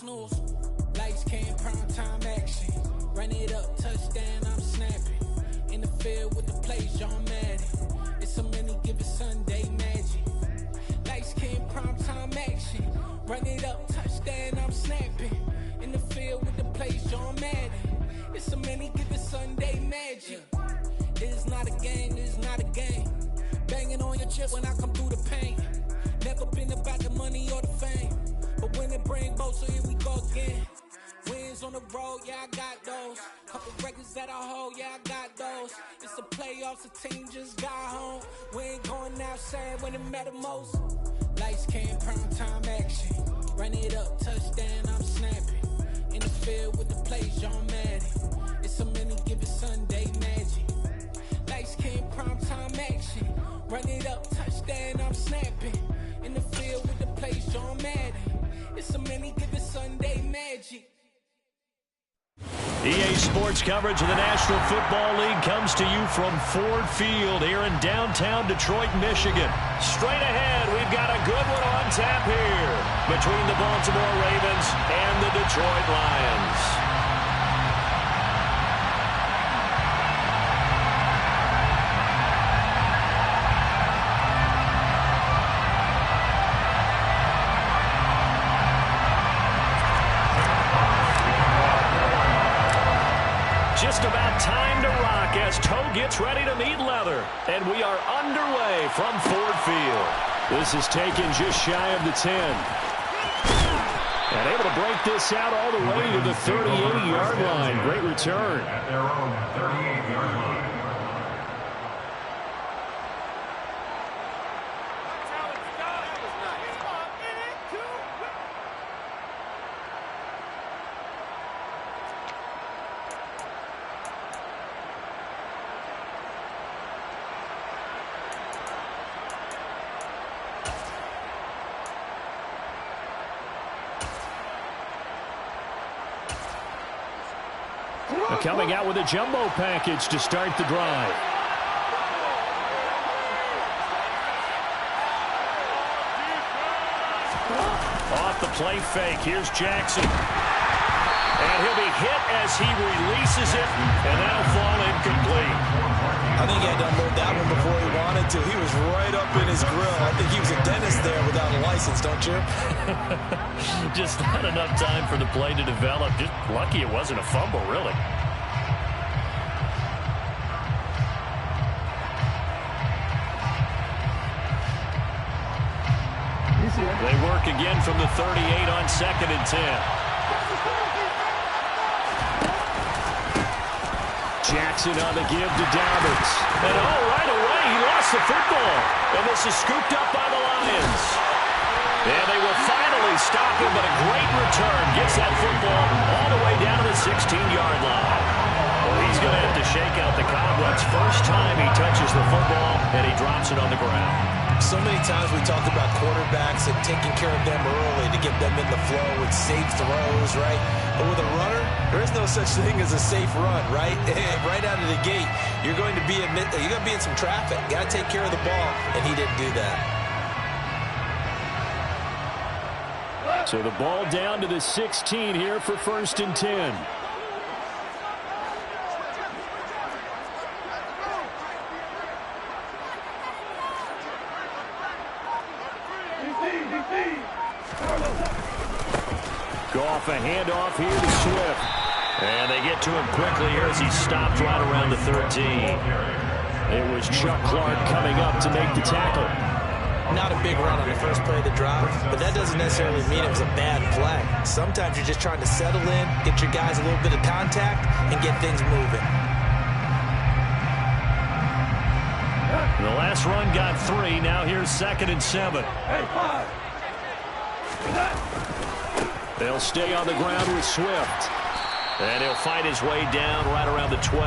snooze. Lights came, prime time action. Run it up, touchdown, I'm snapping. In the field with the plays, John Madden. It's a many given Sunday magic. Lights came, prime time action. Run it up, touchdown, I'm snapping. In the field with the plays, John Madden. It's a many given Sunday magic. It is not a game, it is not a game. Banging on your chip when I come through the paint. Never been about the money or the fame. But when it bring both, so here we go again. Wins on the road, yeah, I got those. Couple records that I hold, yeah, I got those. It's the playoffs, the team just got home. We ain't going outside when it matter most. Lights came, prime time action. Run it up, touchdown, I'm snapping. In the field with the plays, John Madden. It's a many given Sunday magic. Lights came, prime time action. Run it up, touchdown, I'm snapping. In the field with the plays, John Madden. It's a many given Sunday magic. EA Sports coverage of the National Football League comes to you from Ford Field here in downtown Detroit, Michigan. Straight ahead, we've got a good one on tap here between the Baltimore Ravens and the Detroit Lions. Just about time to rock as toe gets ready to meet leather. And we are underway from Ford Field. This is taken just shy of the 10. And able to break this out all the way to the 38-yard line. Great return. At their own 38-yard line. Coming out with a jumbo package to start the drive. Off the play fake. Here's Jackson. And he'll be hit as he releases it, and that'll fall incomplete. I think he had to unload that one before he wanted to. He was right up in his grill. I think he was a dentist there without a license, don't you? Just not enough time for the play to develop. Just lucky it wasn't a fumble, really. They work again from the 38 on 2nd and 10. Jackson on the give to Dalvin. And right away, he lost the football. And this is scooped up by the Lions. And they will finally stop him, but a great return gets that football all the way down to the 16-yard line. Well, he's going to have to shake out the cobwebs. First time he touches the football, and he drops it on the ground. So many times we talked about quarterbacks and taking care of them early to get them in the flow with safe throws, right? But with a runner, there is no such thing as a safe run, right? Right out of the gate, you're going to be in some traffic. You got to take care of the ball, and he didn't do that. So the ball down to the 16 here for 1st and 10. Goff a handoff here to Swift. And they get to him quickly here as he stopped right around the 13. It was Chuck Clark coming up to make the tackle. Not a big run on the first play of the drive, but that doesn't necessarily mean it was a bad play. Sometimes you're just trying to settle in, get your guys a little bit of contact, and get things moving. The last run got 3. Now here's 2nd and 7. They'll stay on the ground with Swift. And he'll fight his way down right around the 12.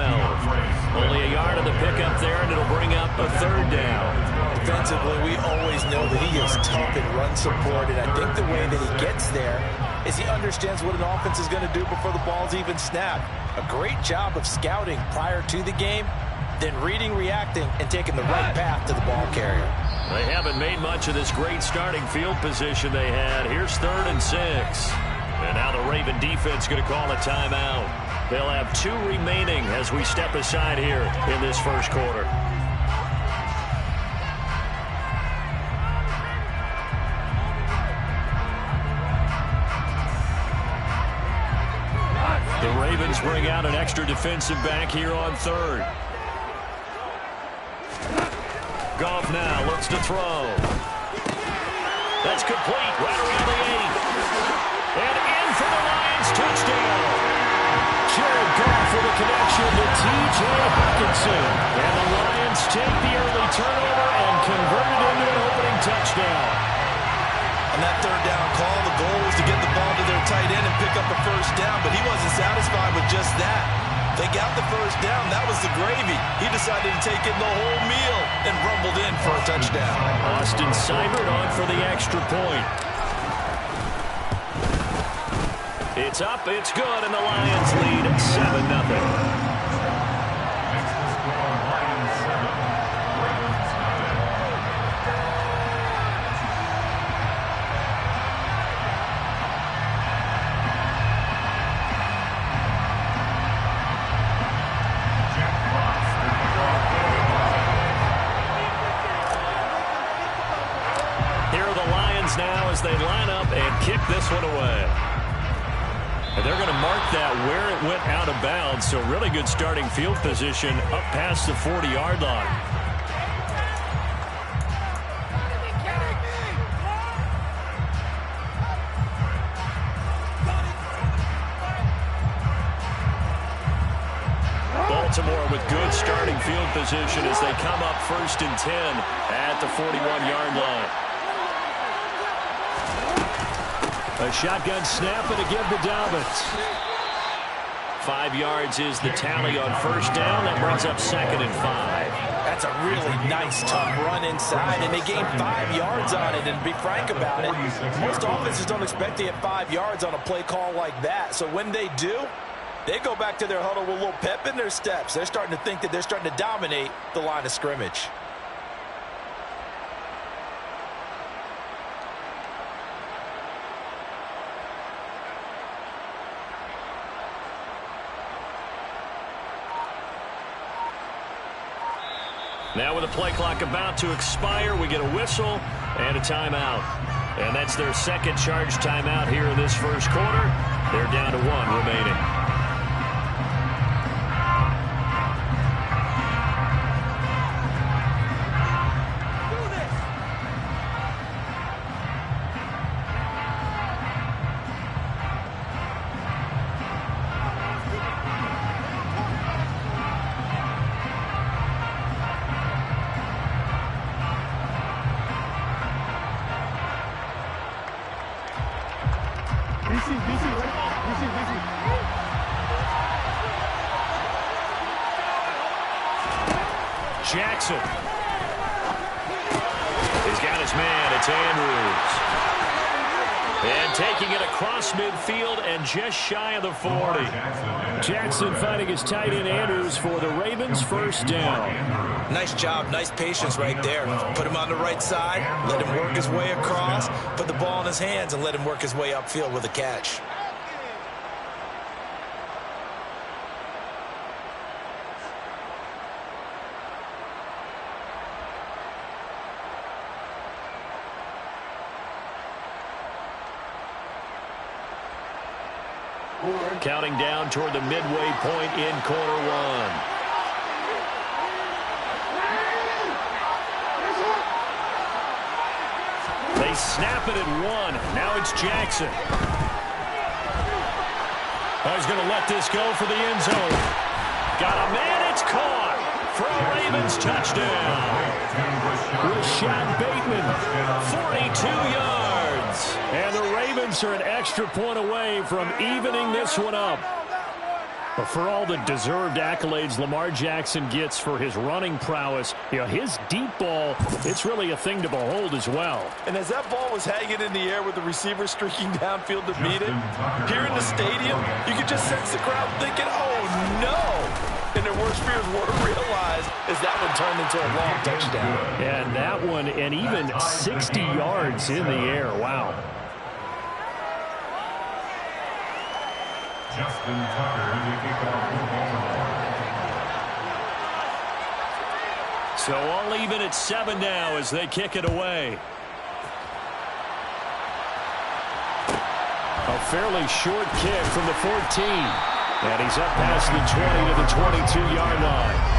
Only a yard of the pickup there, and it'll bring up a 3rd down. Defensively, we always know that he is tough in run support, and I think the way that he gets there is he understands what an offense is going to do before the ball's even snapped. A great job of scouting prior to the game, then reading, reacting, and taking the right path to the ball carrier. They haven't made much of this great starting field position they had. Here's 3rd and 6. And now the Raven defense going to call a timeout. They'll have 2 remaining as we step aside here in this first quarter. The Ravens bring out an extra defensive back here on third. Goff now looks to throw. That's complete right around the 8. And in for the Lions touchdown. Jared Goff with a connection to T.J. Hawkinson. And the Lions take the early turnover and convert it into an opening touchdown. On that third down call, the goal was to get the ball to their tight end and pick up a first down, but he wasn't satisfied with just that. They got the first down. That was the gravy. He decided to take in the whole meal and rumbled in for a touchdown. Austin Seibert on for the extra point. It's up, it's good, and the Lions lead 7-0. Now as they line up and kick this one away. And they're going to mark that where it went out of bounds, so really good starting field position up past the 40-yard line. Baltimore with good starting field position as they come up 1st and 10 at the 41-yard line. A shotgun snap and a give to Dobbins. 5 yards is the tally on first down. That brings up 2nd and 5. That's a really nice, tough run inside, and they gained 5 yards on it. And to be frank about it, most offenses don't expect to get 5 yards on a play call like that. So when they do, they go back to their huddle with a little pep in their steps. They're starting to think that they're starting to dominate the line of scrimmage. Now with the play clock about to expire, we get a whistle and a timeout. And that's their second charge timeout here in this first quarter. They're down to 1 remaining. Jackson. He's got his man. It's Andrews. And taking it across midfield and just shy of the 40. Jackson finding his tight end Andrews for the Ravens' first down. Nice job. Nice patience right there. Put him on the right side. Let him work his way across. Put the ball in his hands and let him work his way upfield with a catch. Counting down toward the midway point in quarter 1. They snap it at 1. Now it's Jackson. He's going to let this go for the end zone. Got a man. It's caught for a Ravens touchdown. Rashad Bateman, 42 yards. And the Ravens are an extra point away from evening this one up. But for all the deserved accolades Lamar Jackson gets for his running prowess, you know, his deep ball, it's really a thing to behold as well. And as that ball was hanging in the air with the receiver streaking downfield to meet it, here in the stadium, you could just sense the crowd thinking, oh, no. And their worst fears were realized as that one turned into a long touchdown. And that one, and even 60 yards in the air. Wow. So all even at 7 now as they kick it away. A fairly short kick from the 14. And he's up past the 20 to the 22-yard line.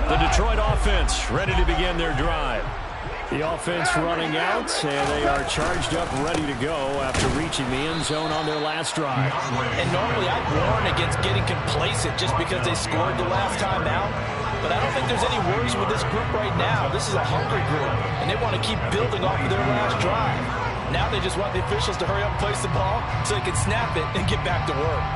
The Detroit offense ready to begin their drive. The offense running out, and they are charged up, ready to go after reaching the end zone on their last drive. And normally I'd warn against getting complacent just because they scored the last time out. But I don't think there's any worries with this group right now. This is a hungry group, and they want to keep building off of their last drive. Now they just want the officials to hurry up and place the ball so they can snap it and get back to work.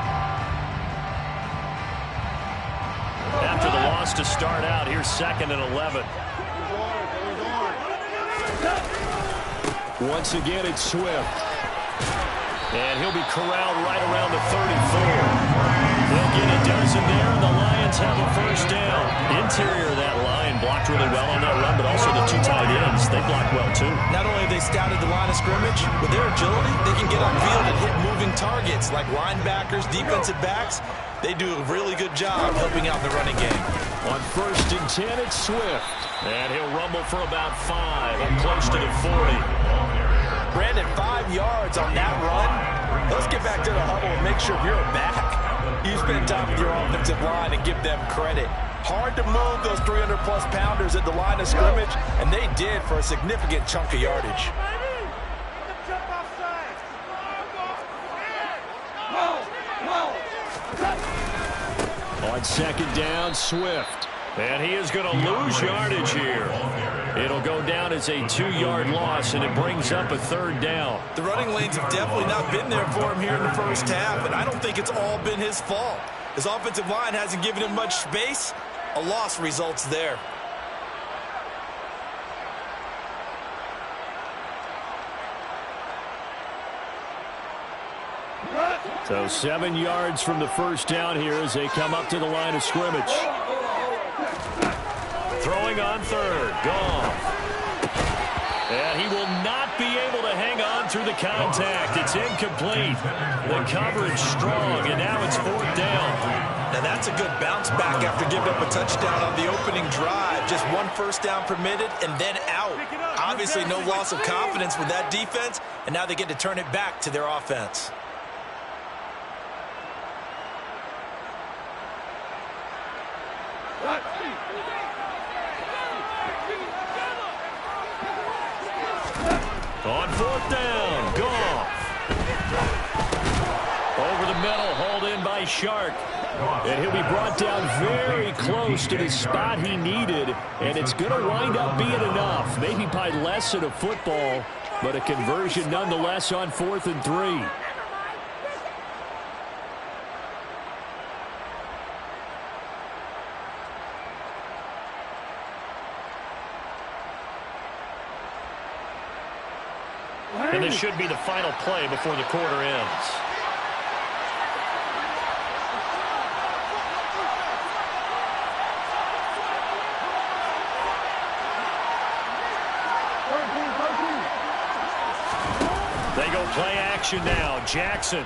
After the loss to start out, here's 2nd and 11. Once again, it's Swift. And he'll be corralled right around the 34. They'll get a dozen there, and the Lions have a first down. Interior of that line blocked really well on that run, but also the 2 tight ends, they blocked well too. Not only have they scouted the line of scrimmage, with their agility, they can get upfield and hit moving targets like linebackers, defensive backs. They do a really good job helping out the running game. On 1st and 10, it's Swift. And he'll rumble for about 5, up close to the 40. Brandon, 5 yards on that run. Let's get back to the huddle and make sure you're back. You spend time with your offensive line and give them credit. Hard to move those 300-plus pounders at the line of scrimmage, and they did for a significant chunk of yardage. On 2nd down, Swift. And he is going to lose yardage here. It'll go down as a 2-yard loss, and it brings up a 3rd down. The running lanes have definitely not been there for him here in the first half, and I don't think it's all been his fault. His offensive line hasn't given him much space. A loss results there. So 7 yards from the first down here as they come up to the line of scrimmage. Throwing on 3rd, Goff. And he will not be able to hang on through the contact. It's incomplete. The coverage strong, and now it's 4th down. Now that's a good bounce back after giving up a touchdown on the opening drive. Just 1 first down permitted and then out. Obviously no loss of confidence with that defense, and now they get to turn it back to their offense. On 4th down, Goff. Over the middle, hauled in by Shark. And he'll be brought down very close to the spot he needed. And it's going to wind up being enough. Maybe by less than a football, but a conversion nonetheless on 4th and 3. And this should be the final play before the quarter ends. They go play action now. Jackson.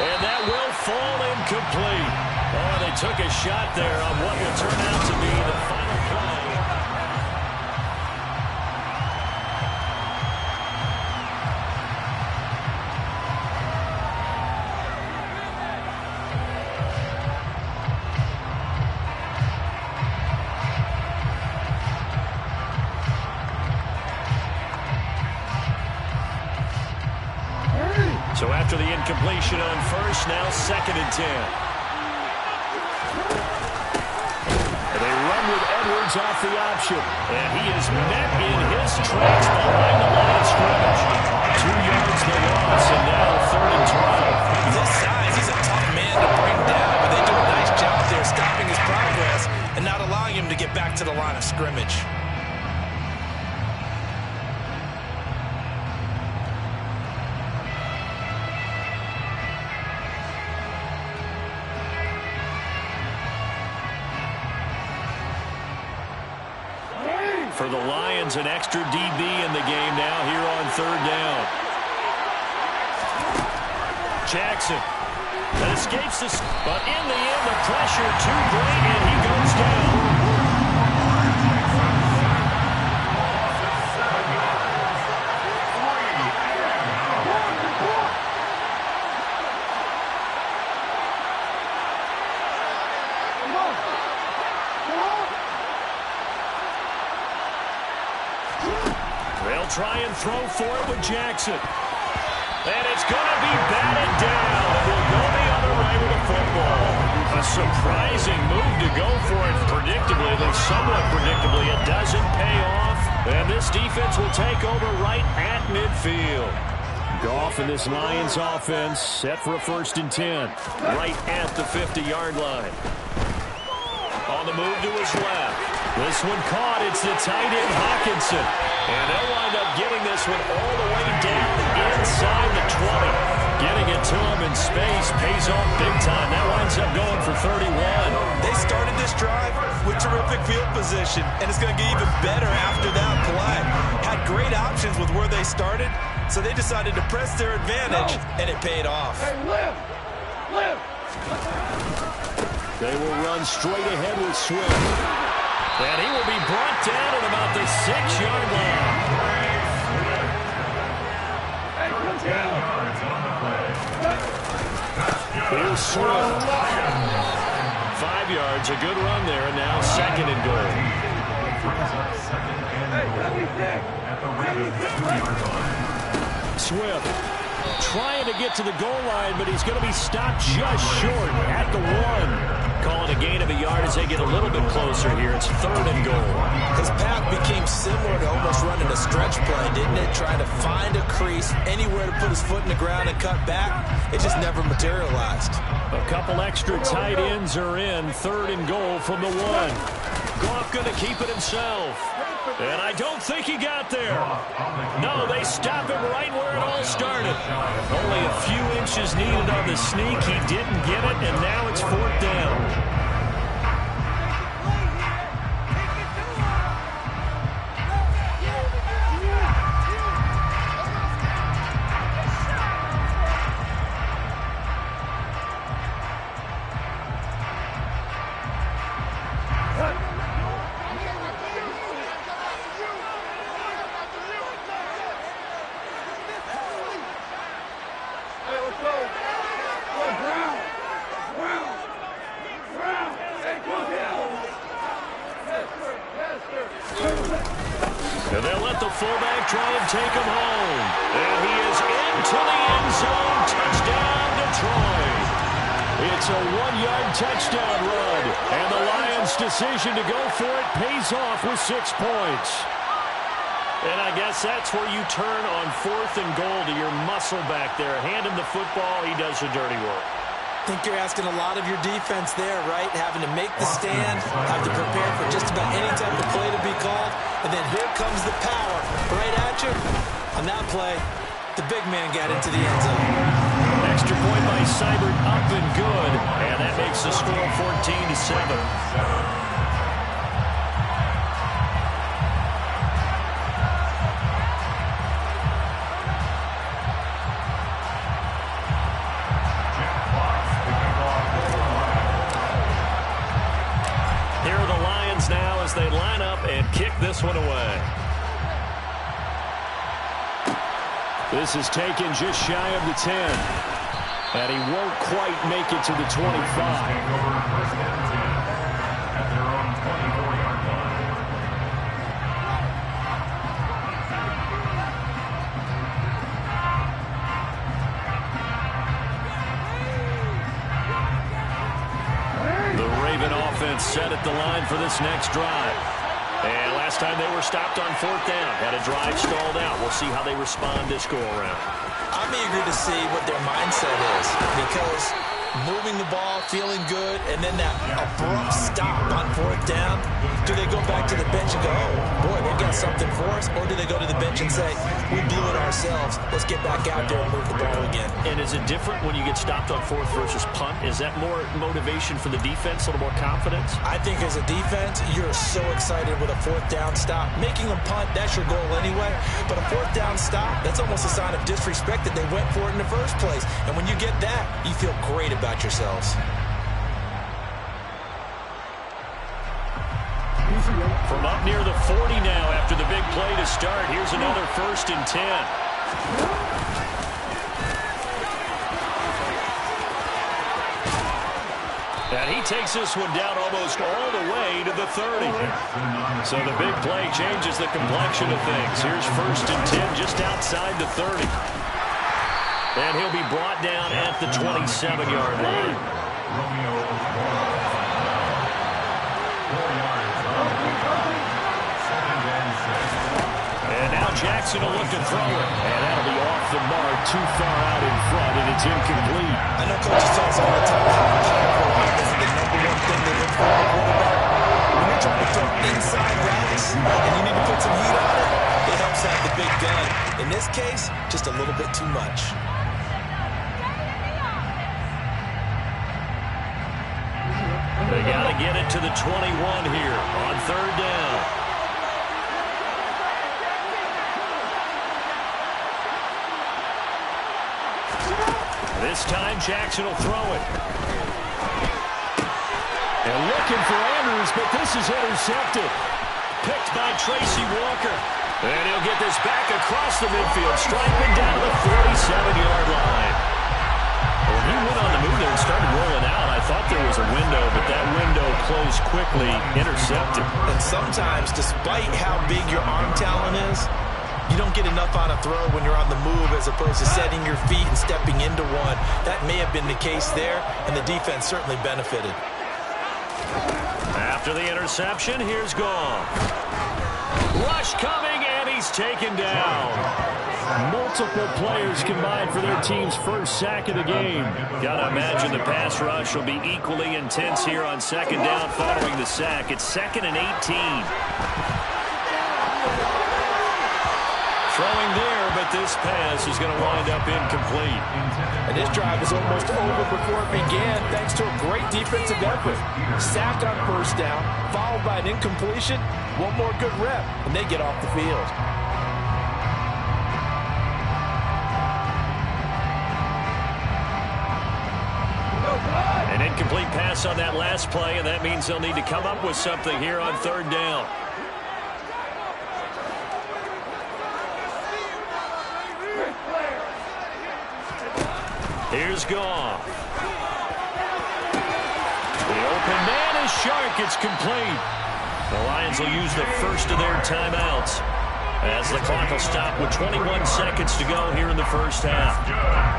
And that will fall incomplete. Oh, they took a shot there on what will turn out to be the final play. So after the incompletion on 1st, now 2nd and 10. And they run with Edwards off the option. And he is met in his tracks behind the line of scrimmage. 2 yards the loss, and now 3rd and 12. His size, he's a tough man to bring down, but they do a nice job there stopping his progress and not allowing him to get back to the line of scrimmage. For the Lions, an extra DB in the game now here on third down. Jackson. That escapes this, but in the end, the pressure too great, and he goes down. They'll try and throw for it with Jackson. And it's going to be batted down. And will go the other way with the football. A surprising move to go for it predictably, at least somewhat predictably. It doesn't pay off. And this defense will take over right at midfield. Goff and this Lions offense set for a 1st and 10. Right at the 50-yard line. On the move to his left. This one caught. It's the tight end Hawkinson. And they'll wind up getting this one all the way down inside the 20. Getting it to him in space pays off big time. That winds up going for 31. They started this drive with terrific field position, and it's going to get even better after that play. Had great options with where they started, so they decided to press their advantage, and it paid off. Hey, live! They will run straight ahead with Swift. And he will be brought down at about the 6-yard line. Here's Swift. 5 yards, a good run there, and now 2nd and goal. Swift trying to get to the goal line, but he's going to be stopped just short at the 1. Calling a gain of a yard as they get a little bit closer here. It's 3rd and goal. His path became similar to almost running a stretch play, didn't it? Trying to find a crease, anywhere to put his foot in the ground and cut back. It just never materialized. A couple extra tight ends are in. 3rd and goal from the 1. Goff going to keep it himself. And I don't think he got there. No, they stop him right where it all started. Only a few inches needed on the sneak. He didn't get it, and now it's 4th down. And they'll let the fullback try and take him home. And he is into the end zone. Touchdown, Detroit. It's a 1-yard touchdown run. And the Lions' decision to go for it pays off with 6 points. And I guess that's where you turn on 4th and goal to your muscle back there. Hand him the football. He does the dirty work. I think you're asking a lot of your defense there, right? Having to make the stand, have to prepare for just about any type of play to be called, and then here comes the power right at you. On that play, the big man got into the end zone. Extra point by Seibert, up and good, and that makes the score 14-7. Now as they line up and kick this one away. This is taken just shy of the 10. And he won't quite make it to the 25. Set at the line for this next drive. And last time they were stopped on 4th down. Had a drive stalled out. We'll see how they respond this go-around. I'm eager to see what their mindset is, because moving the ball, feeling good, and then that abrupt stop on 4th down, do they go back to the bench and go, oh, boy, they've got something for us, or do they go to the bench and say, we blew it ourselves, let's get back out there and move the ball again? And is it different when you get stopped on fourth versus punt? Is that more motivation for the defense, a little more confidence? I think as a defense, you're so excited with a fourth down stop. Making them punt, that's your goal anyway. But a fourth down stop, that's almost a sign of disrespect that they went for it in the first place. And when you get that, you feel great about yourselves. From up near the 40 now after the big play to start. Here's another 1st and 10. And he takes this one down almost all the way to the 30. So the big play changes the complexion of things. Here's 1st and 10 just outside the 30. And he'll be brought down at the 27-yard line. And now Jackson will look to throw it. And that'll be off the mark, too far out in front, and it's incomplete. I know coaches tell us all the time how powerful is the number one thing they look for in a quarterback. When you're trying to throw inside routes and you need to put some heat on it, it helps have the big gun. In this case, just a little bit too much. They got to get it to the 21 here on 3rd down. This time, Jackson will throw it. And looking for Andrews, but this is intercepted. Picked by Tracy Walker. And he'll get this back across the midfield, striping down the 47-yard line. When he went on the move there and started rolling out, I thought there was a window, but that window closed quickly, intercepted. And sometimes, despite how big your arm talent is, you don't get enough on a throw when you're on the move as opposed to setting your feet and stepping into one. That may have been the case there, and the defense certainly benefited. After the interception, here's Goff. Rush coming, and he's taken down. Multiple players combined for their team's first sack of the game. Gotta imagine the pass rush will be equally intense here on 2nd down following the sack. It's 2nd and 18. Throwing there, but this pass is going to wind up incomplete. And this drive is almost over before it began thanks to a great defensive effort. Sack on 1st down, followed by an incompletion. One more good rep, and they get off the field. An incomplete pass on that last play, and that means they'll need to come up with something here on 3rd down. Here's Goff. The open man is Shark. It's complete. The Lions will use the first of their timeouts as the clock will stop with 21 seconds to go here in the 1st half.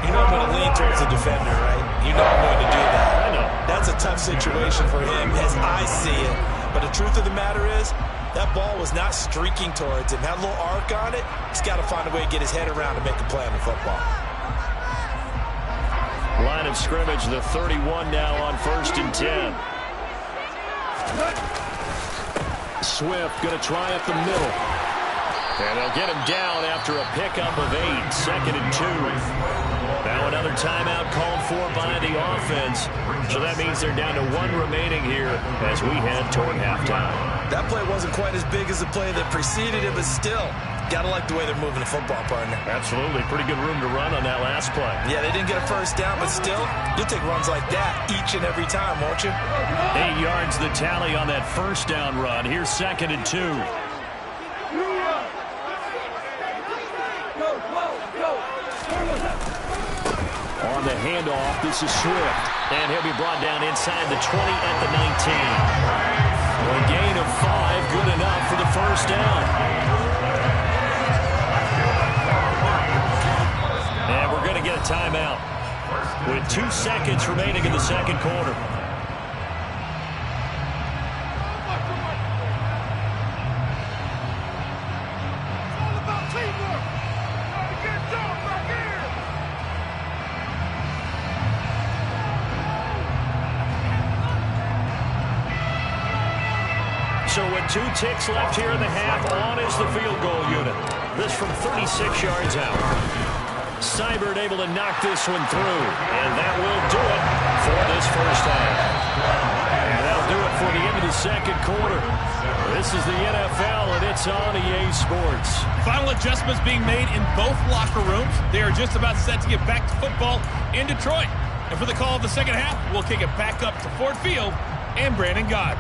You know I'm going to lean towards the defender, right? You know I'm going to do that. I know. That's a tough situation for him as I see it. But the truth of the matter is, that ball was not streaking towards him. Had a little arc on it. He's got to find a way to get his head around and make a play on the football. Line of scrimmage, the 31 now on 1st and 10. Swift going to try up the middle. And they'll get him down after a pickup of 8, 2nd and 2. Now another timeout called for by the offense. So that means they're down to 1 remaining here as we head toward halftime. That play wasn't quite as big as the play that preceded it, but still, gotta like the way they're moving the football, partner. Absolutely. Pretty good room to run on that last play. Yeah, they didn't get a 1st down, but still, you'll take runs like that each and every time, won't you? 8 yards the tally on that 1st down run. Here's 2nd and 2. On the handoff, this is Swift. And he'll be brought down inside the 20 at the 19. A gain of 5, good enough for the 1st down. And we're going to get a timeout with 2 seconds remaining in the 2nd quarter. So with 2 ticks left here in the half, on is the field goal unit. This from 36 yards out. Seibert able to knock this one through. And that will do it for this first half. And that'll do it for the end of the second quarter. This is the NFL, and it's on EA Sports. Final adjustments being made in both locker rooms. They are just about set to get back to football in Detroit. And for the call of the second half, we'll kick it back up to Ford Field and Brandon Gott.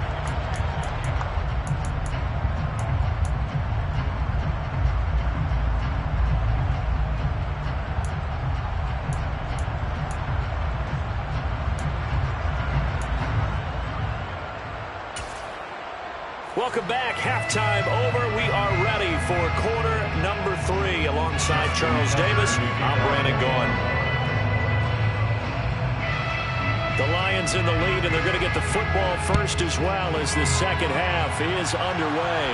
Welcome back. Halftime over. We are ready for quarter number 3. Alongside Charles Davis, I'm Brandon Gaudin. The Lions in the lead, and they're going to get the football first as well as the second half is underway.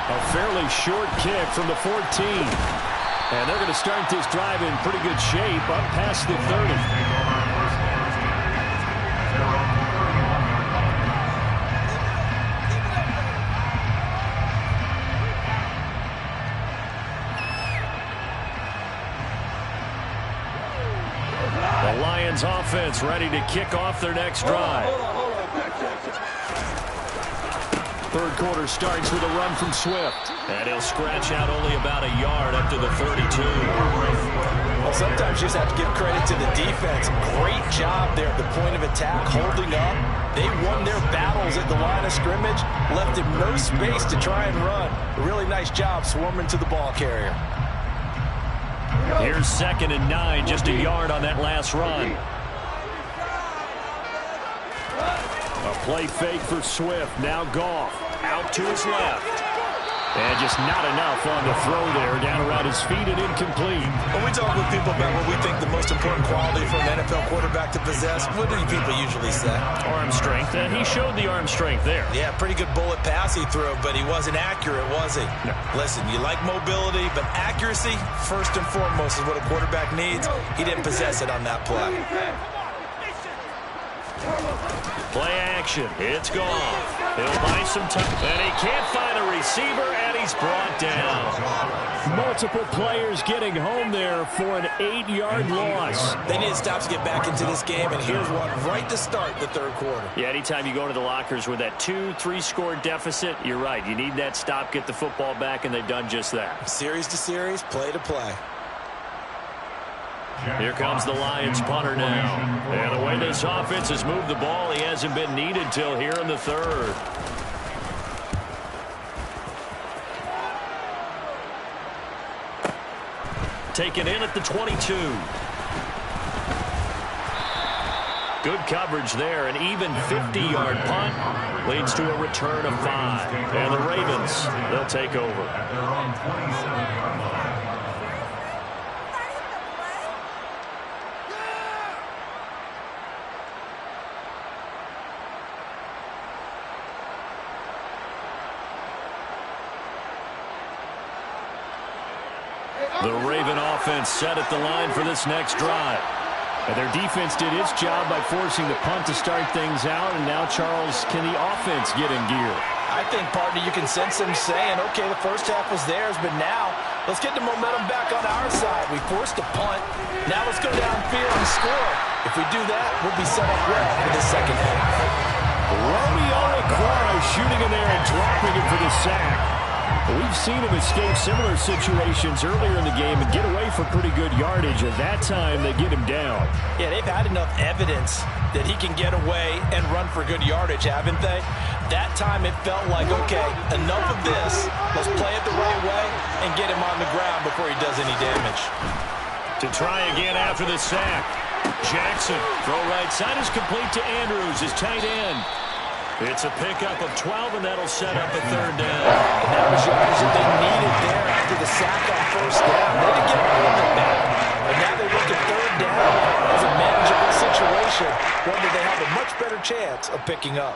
A fairly short kick from the 14. And they're going to start this drive in pretty good shape up past the 30. Offense ready to kick off their next drive. Third quarter starts with a run from Swift. And he'll scratch out only about a yard up to the 32. Well, sometimes you just have to give credit to the defense. Great job there at the point of attack, holding up. They won their battles at the line of scrimmage, left him no space to try and run. A really nice job swarming to the ball carrier. Here's 2nd and 9, just a yard on that last run. A play fake for Swift. Now Goff out to his left. And just not enough on the throw there. Down around his feet and incomplete. When we talk with people about what we think the most important quality for an NFL quarterback to possess, what do people usually say? Arm strength. And he showed the arm strength there. Yeah, pretty good bullet pass he threw, but he wasn't accurate, was he? No. Listen, you like mobility, but accuracy, first and foremost, is what a quarterback needs. He didn't possess it on that play. Play action. It's gone. He'll buy some time. And he can't find a receiver, and he's brought down. Multiple players getting home there for an 8-yard loss. They need to stop to get back into this game, and here's one right to start the third quarter. Yeah, anytime you go to the lockers with that 2-3 score deficit, you're right. You need that stop, get the football back, and they've done just that. Series to series, play to play. Here comes the Lions punter now. And the way this offense has moved the ball, he hasn't been needed till here in the third. Taken in at the 22. Good coverage there. An even 50-yard punt leads to a return of 5. And the Ravens, they'll take over. The Raven offense set at the line for this next drive. And their defense did its job by forcing the punt to start things out. And now, Charles, can the offense get in gear? I think, partner, you can sense them saying, okay, the first half was theirs, but now let's get the momentum back on our side. We forced a punt. Now let's go downfield and score. If we do that, we'll be set up well for the second half. Romeo Okwara shooting in there and dropping it for the sack. We've seen him escape similar situations earlier in the game and get away for pretty good yardage. At that time, they get him down. Yeah, they've had enough evidence that he can get away and run for good yardage, haven't they? That time it felt like, okay, enough of this. Let's play it the right way and get him on the ground before he does any damage. To try again after the sack. Jackson, throw right side is complete to Andrews, his tight end. It's a pickup of 12, and that'll set up a third down. And that was yardage that they needed there after the sack on first down. They didn't get all of it back. But now they look at third down as a manageable situation, one that they have a much better chance of picking up.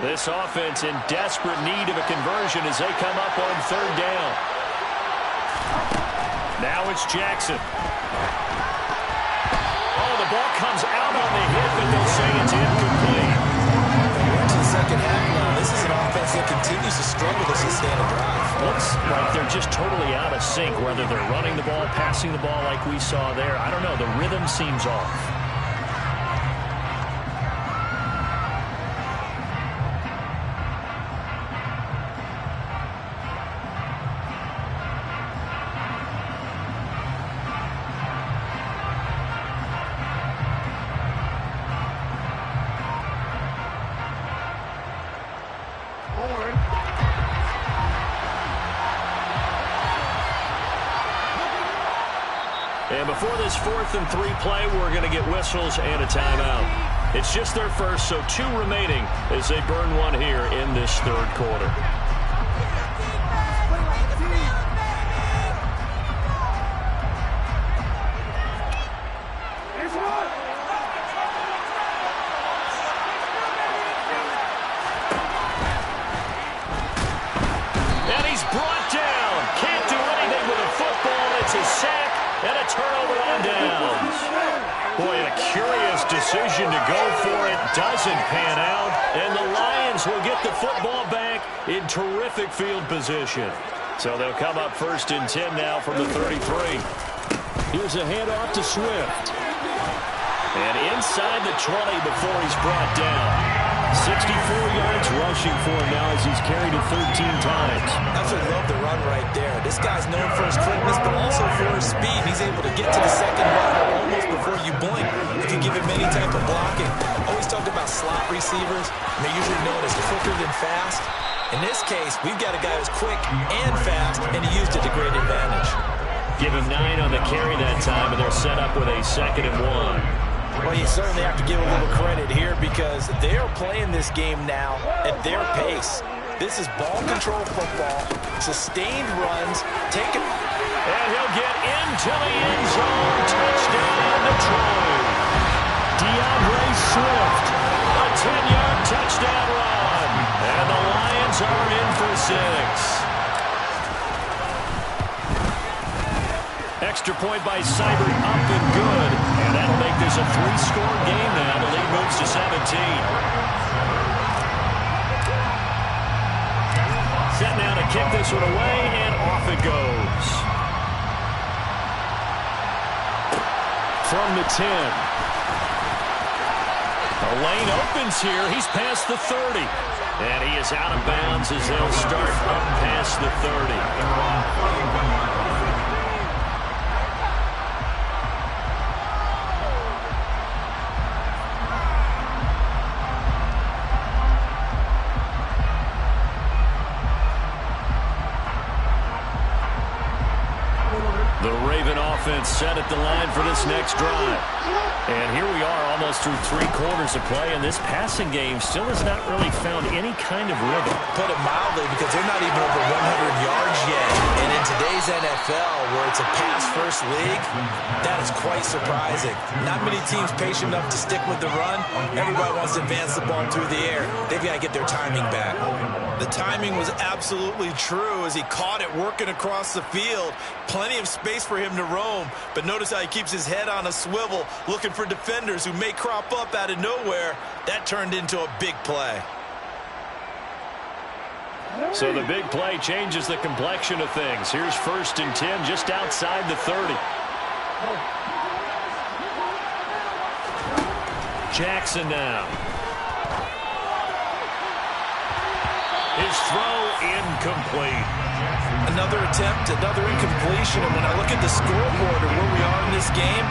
This offense in desperate need of a conversion as they come up on third down. Now it's Jackson. The ball comes out on the hit, but they'll say it's incomplete. We're into the second half now. This is an offense offense that continues to struggle to sustain a drive. Looks like they're just totally out of sync, whether they're running the ball, passing the ball like we saw there. I don't know. The rhythm seems off. And before this 4th and 3 play, we're going to get whistles and a timeout. It's just their first, so 2 remaining as they burn one here in this 3rd quarter. And he's brought down. Can't do anything with a football. It's a sack. And a turnover on downs. Boy, and a curious decision to go for it. Doesn't pan out. And the Lions will get the football back in terrific field position. So they'll come up 1st and 10 now from the 33. Here's a handoff to Swift. And inside the 20 before he's brought down. 64 yards rushing for him now as he's carried it 13 times. Absolutely love the run right there. This guy's known for his quickness, but also for his speed. He's able to get to the second level almost before you blink if you give him any type of blocking. Always talked about slot receivers, and they're usually known as quicker than fast. In this case, we've got a guy who's quick and fast, and he used it to great advantage. Give him 9 on the carry that time, and they're set up with a 2nd and 1. Well, you certainly have to give a little credit here because they are playing this game now at their pace. This is ball control football, sustained runs, take it. And he'll get into the end zone. Touchdown, Detroit. DeAndre Swift, a 10-yard touchdown run. And the Lions are in for 6. Extra point by Seibert, up and good. And that'll make this a 3-score game now. The lead moves to 17. Set now to kick this one away, and off it goes. From the 10. The lane opens here. He's past the 30. And he is out of bounds as they'll start up past the 30. Offense set at the line for this next drive. And here we are almost through 3 quarters of play, and this passing game still has not really found any kind of rhythm. Put it mildly, because they're not even over 100 yards yet. And in today's NFL, where it's a pass-first league, that is quite surprising. Not many teams patient enough to stick with the run. Everybody wants to advance the ball through the air. They've got to get their timing back. The timing was absolutely true as he caught it working across the field. Plenty of space for him to roam, but notice how he keeps his head on a swivel, looking for defenders who may crop up out of nowhere. That turned into a big play. So the big play changes the complexion of things. Here's 1st and 10 just outside the 30. Jackson now. His throw incomplete. Another attempt, another incompletion, and when I look at the scoreboard and where we are in this game,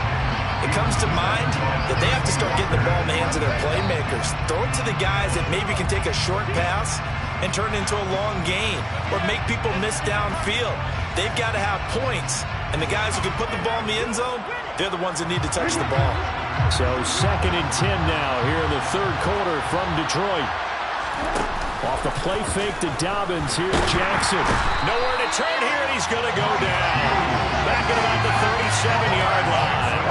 it comes to mind that they have to start getting the ball in the hands of their playmakers. Throw it to the guys that maybe can take a short pass and turn it into a long gain or make people miss downfield. They've got to have points, and the guys who can put the ball in the end zone, they're the ones that need to touch the ball. So 2nd and 10 now here in the 3rd quarter from Detroit. Off the play fake to Dobbins. Here's Jackson. Nowhere to turn here, and he's going to go down. Back at about the 37-yard line.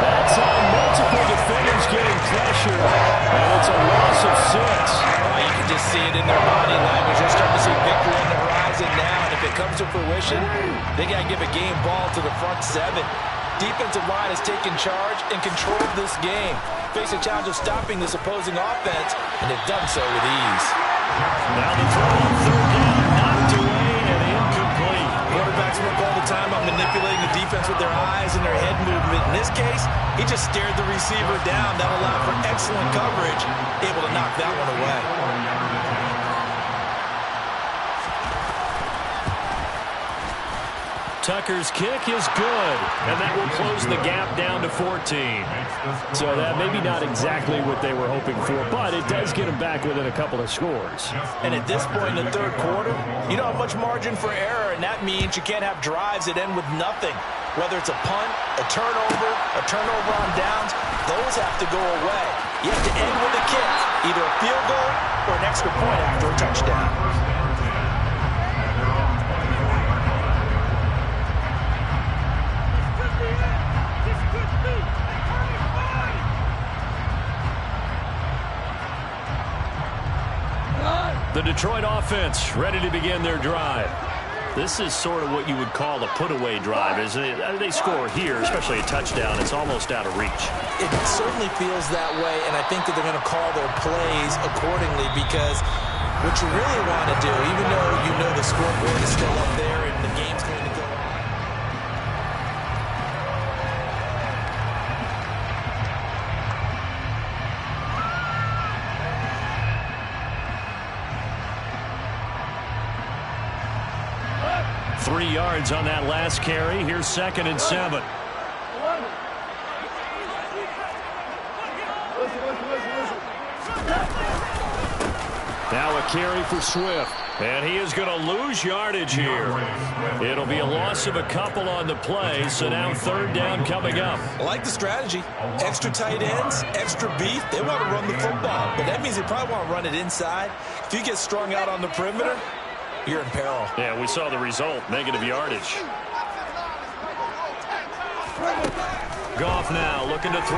That's how multiple defenders getting pressure, and it's a loss of 6. You can just see it in their body language. They're starting to see victory on the horizon now, and if it comes to fruition, they got to give a game ball to the front 7. Defensive line has taken charge and controlled this game. Face a challenge of stopping this opposing offense, and they've done so with ease. Now the throw on third down, knocked away and incomplete. Quarterbacks work all the time on manipulating the defense with their eyes and their head movement. In this case, he just stared the receiver down. That allowed for excellent coverage, able to knock that one away. Tucker's kick is good, and that will close the gap down to 14. So that maybe not exactly what they were hoping for, but it does get them back within a couple of scores. And at this point in the third quarter, you don't have much margin for error, and that means you can't have drives that end with nothing. Whether it's a punt, a turnover on downs, those have to go away. You have to end with a kick, either a field goal or an extra point after a touchdown. The Detroit offense ready to begin their drive. This is sort of what you would call a put-away drive. As they score here, especially a touchdown, it's almost out of reach. It certainly feels that way, and I think that they're going to call their plays accordingly, because what you really want to do, even though you know the scoreboard is still up there and the game's going to go on. 3 yards on that last carry. Here's 2nd and 7. Now a carry for Swift. And he is going to lose yardage here. It'll be a loss of a couple on the play, so now 3rd down coming up. I like the strategy. Extra tight ends, extra beef. They want to run the football, but that means they probably want to run it inside. If you get strung out on the perimeter, you're in peril. Yeah, we saw the result, negative yardage. Goff now looking to throw.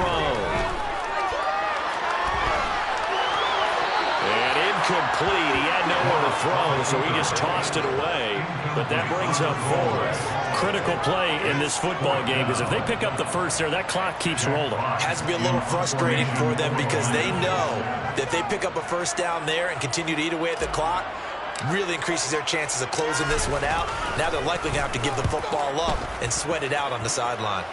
And incomplete. He had nowhere to throw, so he just tossed it away. But that brings up 4th. Critical play in this football game, because if they pick up the first there, that clock keeps rolling. Has to be a little frustrating for them, because they know that if they pick up a first down there and continue to eat away at the clock, really increases their chances of closing this one out. Now they're likely going to have to give the football up and sweat it out on the sideline.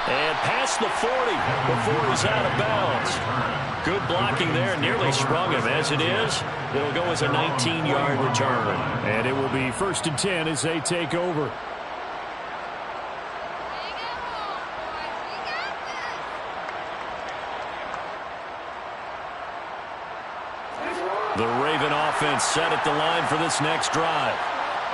And past the 40 before he's out of bounds. Good blocking there, nearly sprung him. As it is, it'll go as a 19-yard return. And it will be 1st and 10 as they take over. The Raven offense set at the line for this next drive.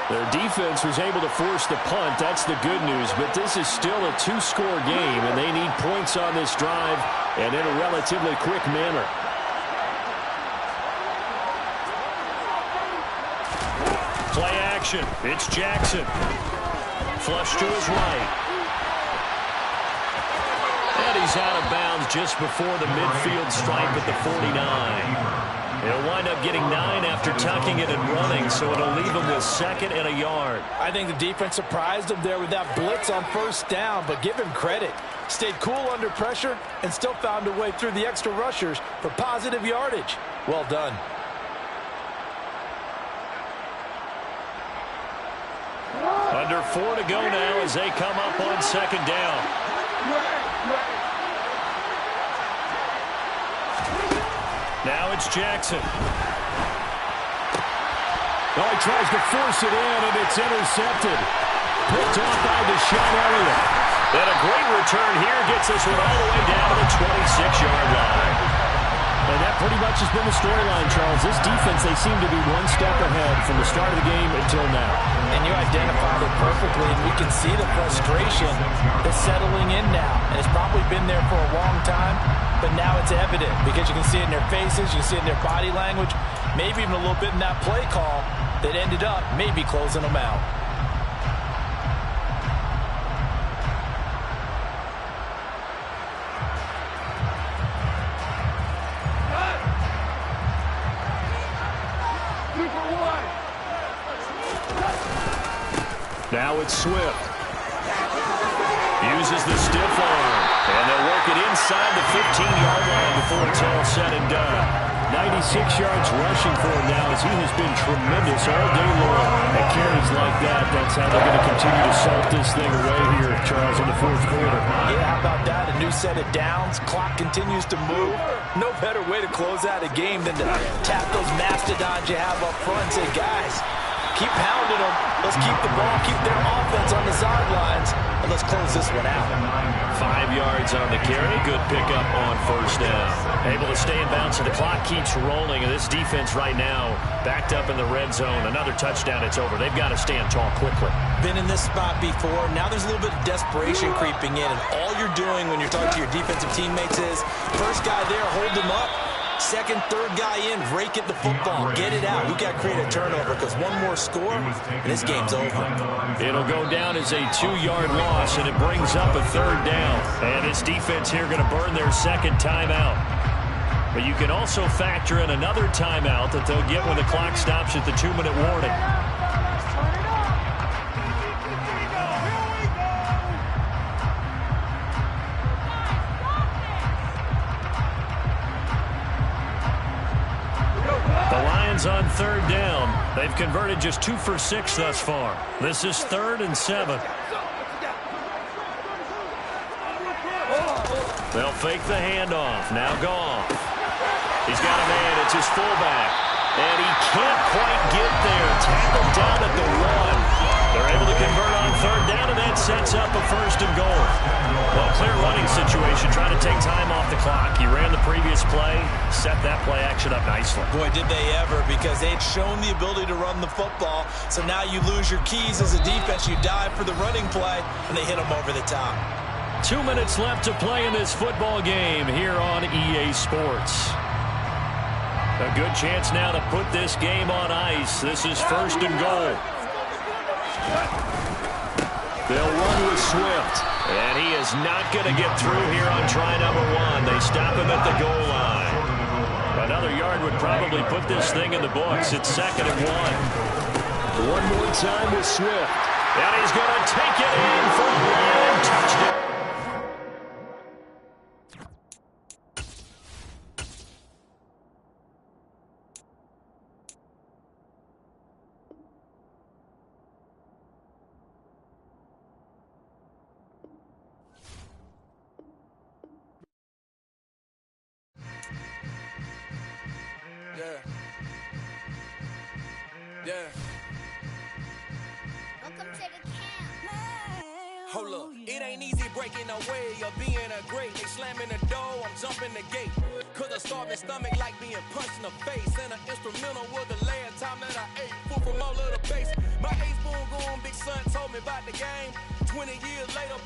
Their defense was able to force the punt. That's the good news. But this is still a 2-score game, and they need points on this drive and in a relatively quick manner. Play action. It's Jackson. Flush to his right. And he's out of bounds just before the midfield stripe at the 49. He'll wind up getting 9 after tucking it and running, so it'll leave him with 2nd and a yard. I think the defense surprised him there with that blitz on 1st down, but give him credit. Stayed cool under pressure and still found a way through the extra rushers for positive yardage. Well done. Under 4 to go now as they come up on 2nd down. Now it's Jackson. Oh, he tries to force it in, and it's intercepted. Picked off by Deshaun Elliott. And a great return here gets this one all the way down to the 26-yard line. And that pretty much has been the storyline, Charles. This defense, they seem to be one step ahead from the start of the game until now. And you identified it perfectly, and we can see the frustration that's settling in now. And it's probably been there for a long time, but now it's evident because you can see it in their faces, you can see it in their body language, maybe even a little bit in that play call that ended up maybe closing them out. Now it's Swift. uses the stiff arm. And they'll work it inside the 15-yard line before it's all said and done. 96 yards rushing for him now as he has been tremendous all day long. At carries like that, that's how they're going to continue to salt this thing away here, Charles, in the fourth quarter. Yeah, how about that? A new set of downs. Clock continues to move. No better way to close out a game than to tap those mastodons you have up front and say, guys, keep pounding them. Let's keep the ball, keep their offense on the sidelines, and let's close this one out. 5 yards on the carry. Good pickup on first down. Able to stay in bounds, and the clock keeps rolling. And this defense right now backed up in the red zone. Another touchdown, it's over. They've got to stand tall quickly. Been in this spot before. Now there's a little bit of desperation creeping in, and all you're doing when you're talking to your defensive teammates is, first guy there, hold him up. Second, third guy in, rake at the football, get it out. We've got to create a turnover because one more score, and this game's over. It'll go down as a 2-yard loss, and it brings up a third down. And this defense here going to burn their second timeout. But you can also factor in another timeout that they'll get when the clock stops at the 2-minute warning. On third down. They've converted just 2 for 6 thus far. This is 3rd and 7. They'll fake the handoff. Now Goff. He's got a man. It's his fullback. And he can't quite get there. Tackled down at the 1. They're able to convert on third down, and that sets up a 1st and goal. Well, clear running situation, trying to take time off the clock. He ran the previous play, set that play action up nicely. Boy, did they ever, because they'd shown the ability to run the football. So now you lose your keys as a defense. You dive for the running play, and they hit them over the top. 2 minutes left to play in this football game here on EA Sports. A good chance now to put this game on ice. This is 1st and goal. They'll run with Swift, and he is not going to get through here on try number 1. They stop him at the goal line. Another yard would probably put this thing in the books. It's 2nd and 1. One more time with Swift, and he's going to take it in for a long touchdown. Yeah. Welcome to the camp. Hold up, it ain't easy breaking away or being a great. They slamming the door, I'm jumping the gate. Cause a starving stomach like being punched in the face. And an instrumental was the last time that I ate food from all of the base. My A-spoon going, big son told me about the game. 20 years later,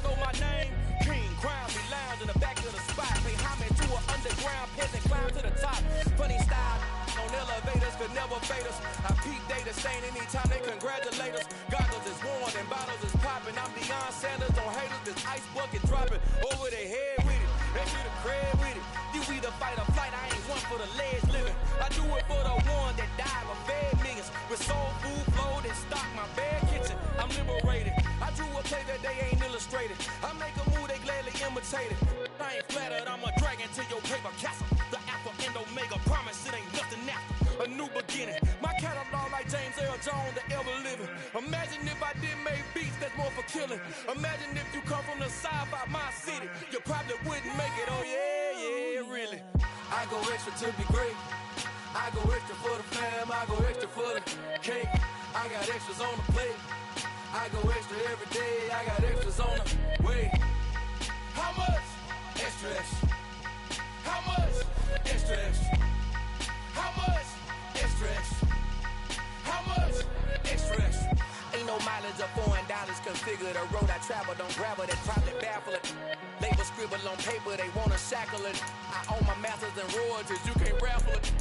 know my name. King, crown, me lounge in the back of the spot. Pay homage to an underground peasant, climb to the top. Funny style. On elevators could never fade us. I peep data stain anytime they congratulate us. Goggles is worn and bottles is popping. I'm beyond Sanders on haters. This ice bucket dropping over their head with it. They should have cred with it. You either fight or flight. I ain't one for the ledge living. I do it for the one that died or fed millions. With soul food flowed and stock my bad kitchen. I'm liberated. I drew a play that they ain't illustrated. I make a move they gladly imitated. I ain't flattered. I'm a dragon to your paper castle. The alpha and omega promise it ain't nothing after. A new beginning. My catalog like James Earl Jones, the ever living. Imagine if I did make beats that's more for killing. Imagine if you come from the side by my city. You probably wouldn't make it. Oh yeah, really. I go extra to be great. I go extra for the fam. I go extra for the cake. I got extras on the plate. I go extra every day. I got extras on the way. How much? Extra, extra. How much? Extra, extra. How much? Extra, extra. How much? Extra, extra. Ain't no mileage of $4 configure the road I travel. Don't gravel that probably baffle it. Label scribble on paper, they wanna shackle it. I own my masters and royalties, you can't raffle it.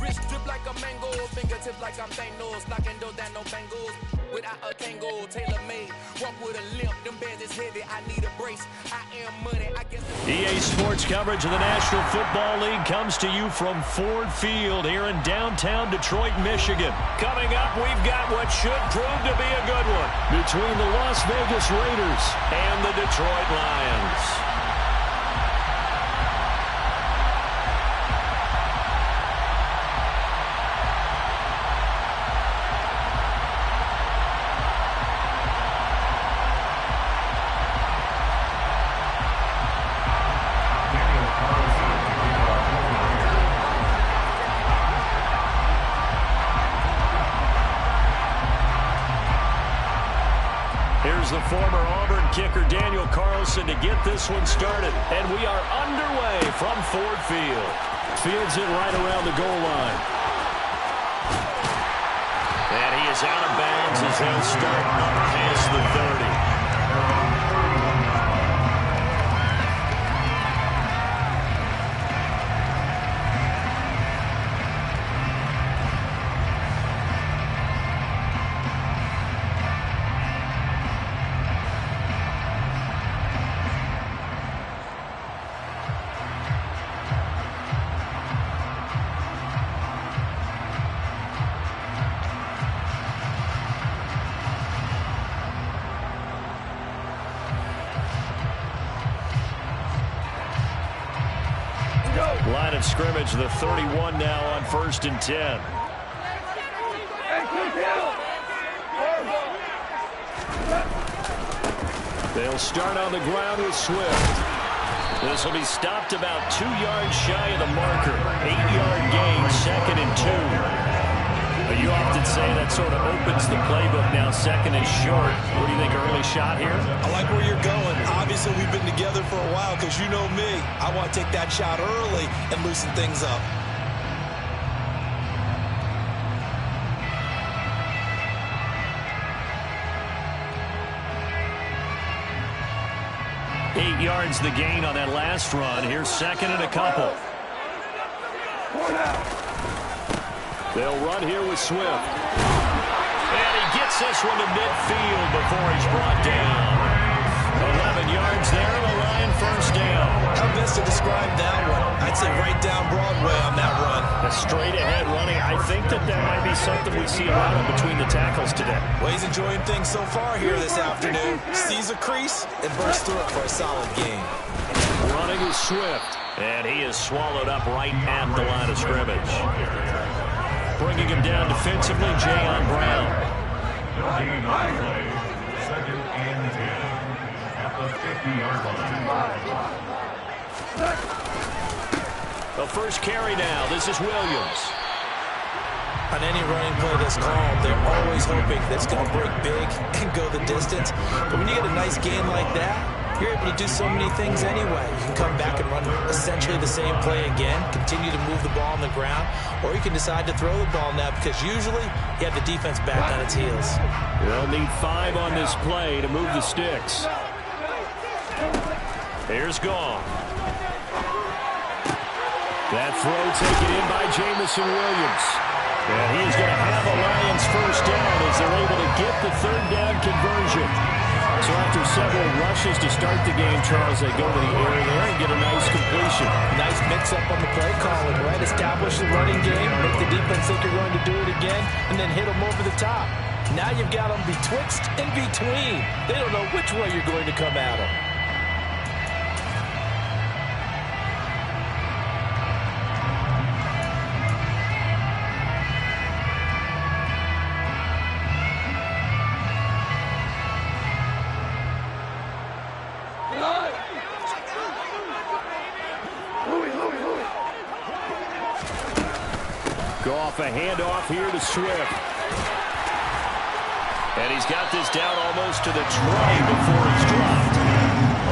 Wrist drip like a mango, fingertips like I'm Thanos, knocking those down, no bangles. without a Kango, tailor-made. Walk with a limp, them bands is heavy, I need a brace. I am money, I guess. EA Sports coverage of the National Football League comes to you from Ford Field here in downtown Detroit, Michigan. Coming up, we've got what should prove to be a good one between the Las Vegas Raiders and the Detroit Lions. Here's the former Auburn kicker Daniel Carlson to get this one started. And we are underway from Ford Field. Fields it right around the goal line. And he is out of bounds as he'll start up past the 30. Line of scrimmage, the 31 now on 1st and 10. They'll start on the ground with Swift. This will be stopped about 2 yards shy of the marker. 8-yard gain, 2nd and 2. You often say that sort of opens the playbook now, 2nd and short. What do you think, early shot here? I like where you're going. Obviously, we've been together for a while because you know me. I want to take that shot early and loosen things up. Eight yards the gain on that last run. Here's 2nd and a couple. They'll run here with Swift. And he gets this one to midfield before he's brought down. 11 yards there, and a Lion first down. How best to describe that one? I'd say right down Broadway on that run. A straight-ahead running. I think that might be something we see a lot of between the tackles today. Well, he's enjoying things so far here this afternoon. Sees a crease and bursts through it for a solid game. Running is Swift, and he is swallowed up right at the line of scrimmage. Bringing him down defensively, Jayon Brown. 2nd and 10 at the 50-yard line. The first carry now. This is Williams. On any running play that's called, they're always hoping that it's going to break big and go the distance. But when you get a nice gain like that, you're able to do so many things anyway. You can come back and run essentially the same play again, continue to move the ball on the ground, or you can decide to throw the ball now because usually you have the defense back on its heels. They'll need 5 on this play to move the sticks. Here's Gong. That throw taken in by Jamison Williams. And he's going to have a Lions first down as they're able to get the 3rd down conversion. So after several rushes to start the game, Charles, they go to the area there and get a nice completion. Nice mix-up on the play calling, right? Establish the running game, make the defense think you're going to do it again, and then hit them over the top. Now you've got them betwixt and between. They don't know which way you're going to come at them. Go off a handoff here to Swift. And he's got this down almost to the 20 before he's dropped.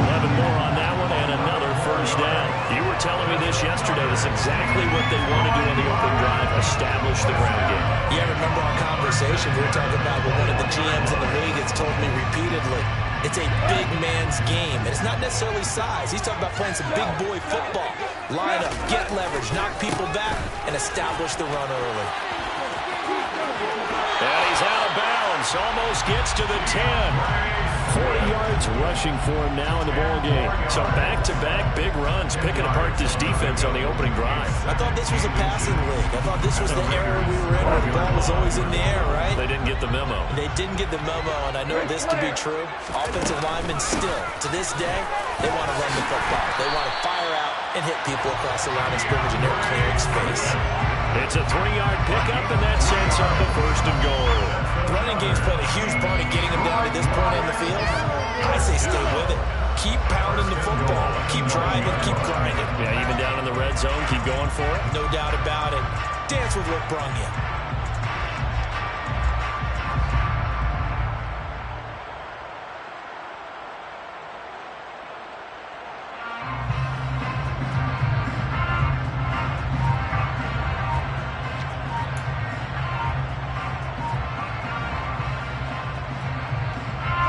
11 more on that one and another first down. You were telling me this yesterday. That's exactly what they want to do on the opening drive, establish the ground game. Yeah, remember our conversation. We were talking about what one of the GMs in the league has told me repeatedly. It's a big man's game, and it's not necessarily size. He's talking about playing some big boy football. Line up, get leverage, knock people back, and establish the run early. And he's out of bounds. Almost gets to the 10. 40 yards rushing for him now in the ball game. So back-to-back big runs, picking apart this defense on the opening drive. I thought this was a passing league. I thought this was the era we were in where the ball was always in the air, right? They didn't get the memo. They didn't get the memo, and I know this to be true. Offensive linemen still, to this day, they want to run the football. They want to fire out and hit people across the line of scrimmage, and they're clearing space. It's a 3-yard pickup, and that sets up the 1st and goal. The running game's played a huge part in getting them down to this point in the field. I say stay with it. Keep pounding the football. Keep driving. Keep grinding. Yeah, even down in the red zone, keep going for it. No doubt about it. Dance with what brung you.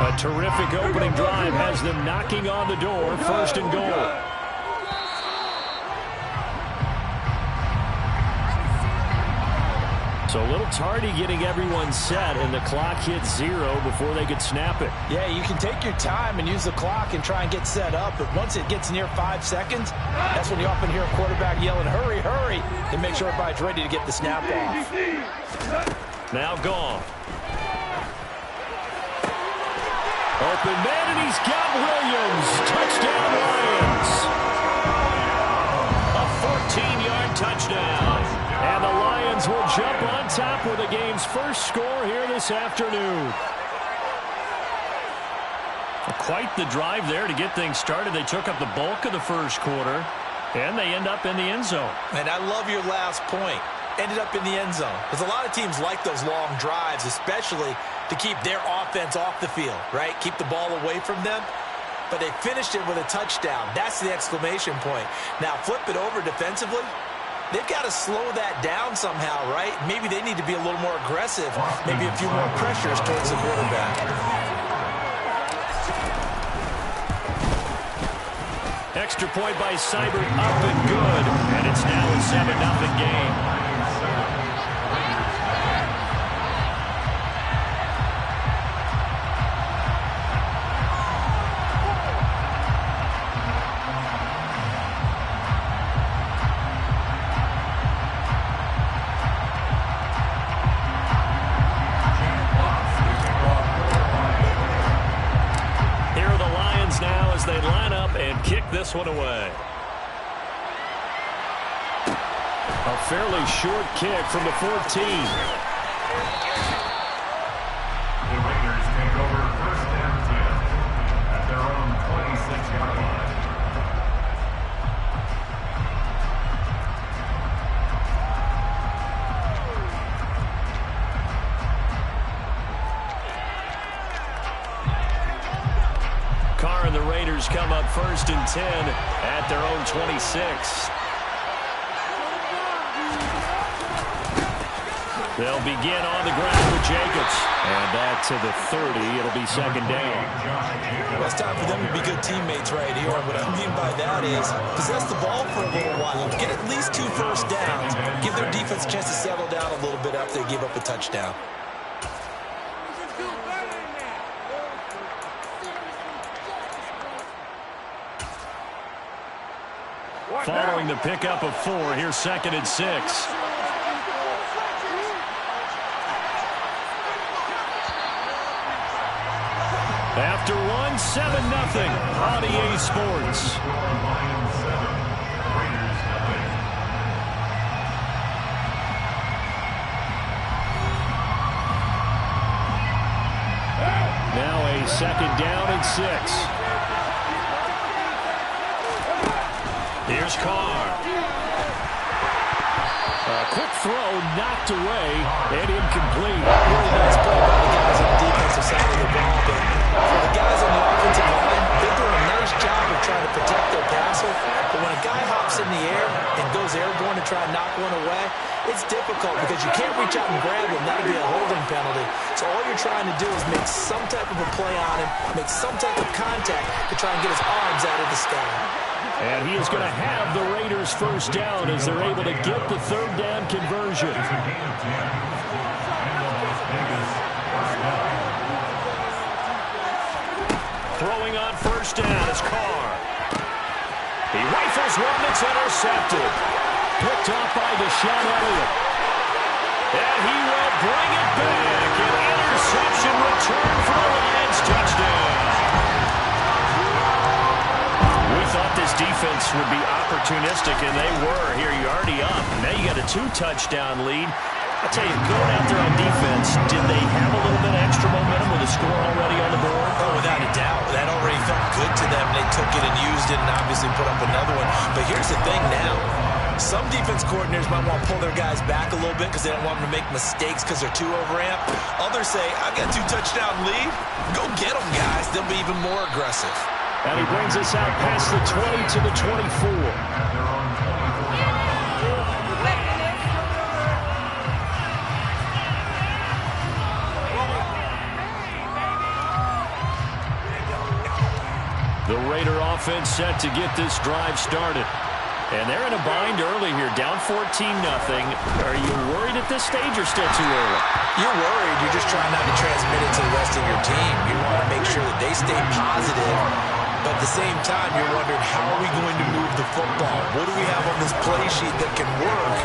A terrific opening drive has them knocking on the door. 1st and goal. So a little tardy getting everyone set, and the clock hits 0 before they could snap it. Yeah, you can take your time and use the clock and try and get set up, but once it gets near 5 seconds, that's when you often hear a quarterback yelling, hurry, hurry, to make sure everybody's ready to get the snap off. Now gone. Open man, and he's got Williams. Touchdown, Lions. A 14-yard touchdown. And the Lions will jump on top with the game's first score here this afternoon. Quite the drive there to get things started. They took up the bulk of the first quarter, and they end up in the end zone. And I love your last point. Ended up in the end zone. Because a lot of teams like those long drives, especially to keep their offense off the field, right? Keep the ball away from them. But they finished it with a touchdown. That's the exclamation point. Now flip it over defensively. They've got to slow that down somehow, right? Maybe they need to be a little more aggressive. Maybe a few more pressures towards the quarterback. Extra point by Seibert, up and good. And it's now a 7-0 game. They line up and kick this one away. A fairly short kick from the 14. The Raiders take over 1st and 10 at their own 26-yard line. Carr and the Raiders come up 1st and 10 at their own 26. They'll begin on the ground with Jacobs. And back to the 30. It'll be 2nd down. Well, it's time for them to be good teammates right here. And what I mean by that is possess the ball for a little while. Get at least 2 first downs. Give their defense a chance to settle down a little bit after they give up a touchdown. Following the pickup of 4, here's 2nd and 6. After one, 7-0 on EA Sports. Now a 2nd down and 6. Here's Carr. A quick throw knocked away and incomplete. Really nice play by the guys on the defensive side of the ball. But for the guys on the offensive line, they're doing a nice job of trying to protect their passer. But when a guy hops in the air and goes airborne to try and knock one away, it's difficult because you can't reach out and grab him. That'll be a holding penalty. So all you're trying to do is make some type of a play on him, make some type of contact to try and get his arms out of the sky. And he is going to have the Raiders 1st down as they're able to get the 3rd down conversion. touchdown is Carr. He rifles one that's intercepted. Picked off by Deshaun Elliott. And he will bring it back. An interception return for the Lions touchdown. We thought this defense would be opportunistic, and they were. Here, you're already up. Now you got a 2-touchdown lead. I'll tell you, going out there on defense, did they have a little bit of extra momentum with a score already on the board? Oh, without a doubt. That already felt good to them. They took it and used it and obviously put up another one. But here's the thing now. Some defense coordinators might want to pull their guys back a little bit because they don't want them to make mistakes because they're too overamped. Others say, I've got a 2-touchdown lead. Go get them, guys. They'll be even more aggressive. And he brings us out past the 20 to the 24. The Raider offense set to get this drive started. And they're in a bind early here, down 14-0. Are you worried at this stage or still too early? You're worried. You're just trying not to transmit it to the rest of your team. You want to make sure that they stay positive. But at the same time, you're wondering, how are we going to move the football? What do we have on this play sheet that can work?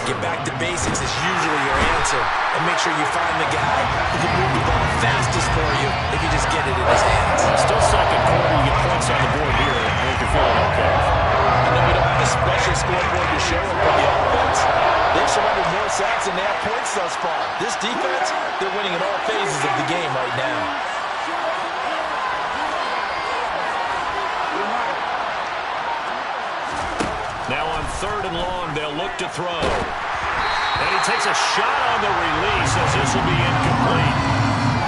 Get back to basics is usually your answer. And make sure you find the guy who can move the ball fastest for you if you just get it in his hands. Still second quarter, you get points on the board here. I think you're feeling okay. I know we don't have a special scoreboard to show them for the offense. They've surrendered more sacks than they have points thus far. This defense, they're winning in all phases of the game right now. Now on 3rd and long, they'll look to throw. And he takes a shot on the release as this will be incomplete.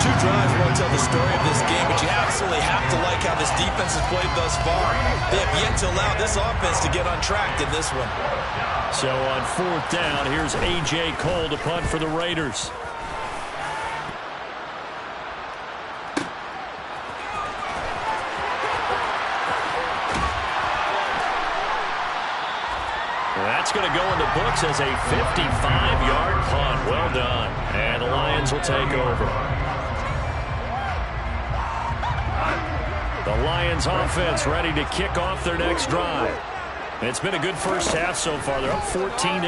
2 drives won't tell the story of this game, but you absolutely have to like how this defense has played thus far. They have yet to allow this offense to get on track in this one. So on 4th down, here's A.J. Cole to punt for the Raiders. That's going to go in the books as a 55-yard punt. Well done. And the Lions will take over. The Lions offense ready to kick off their next drive. It's been a good first half so far. They're up 14-0.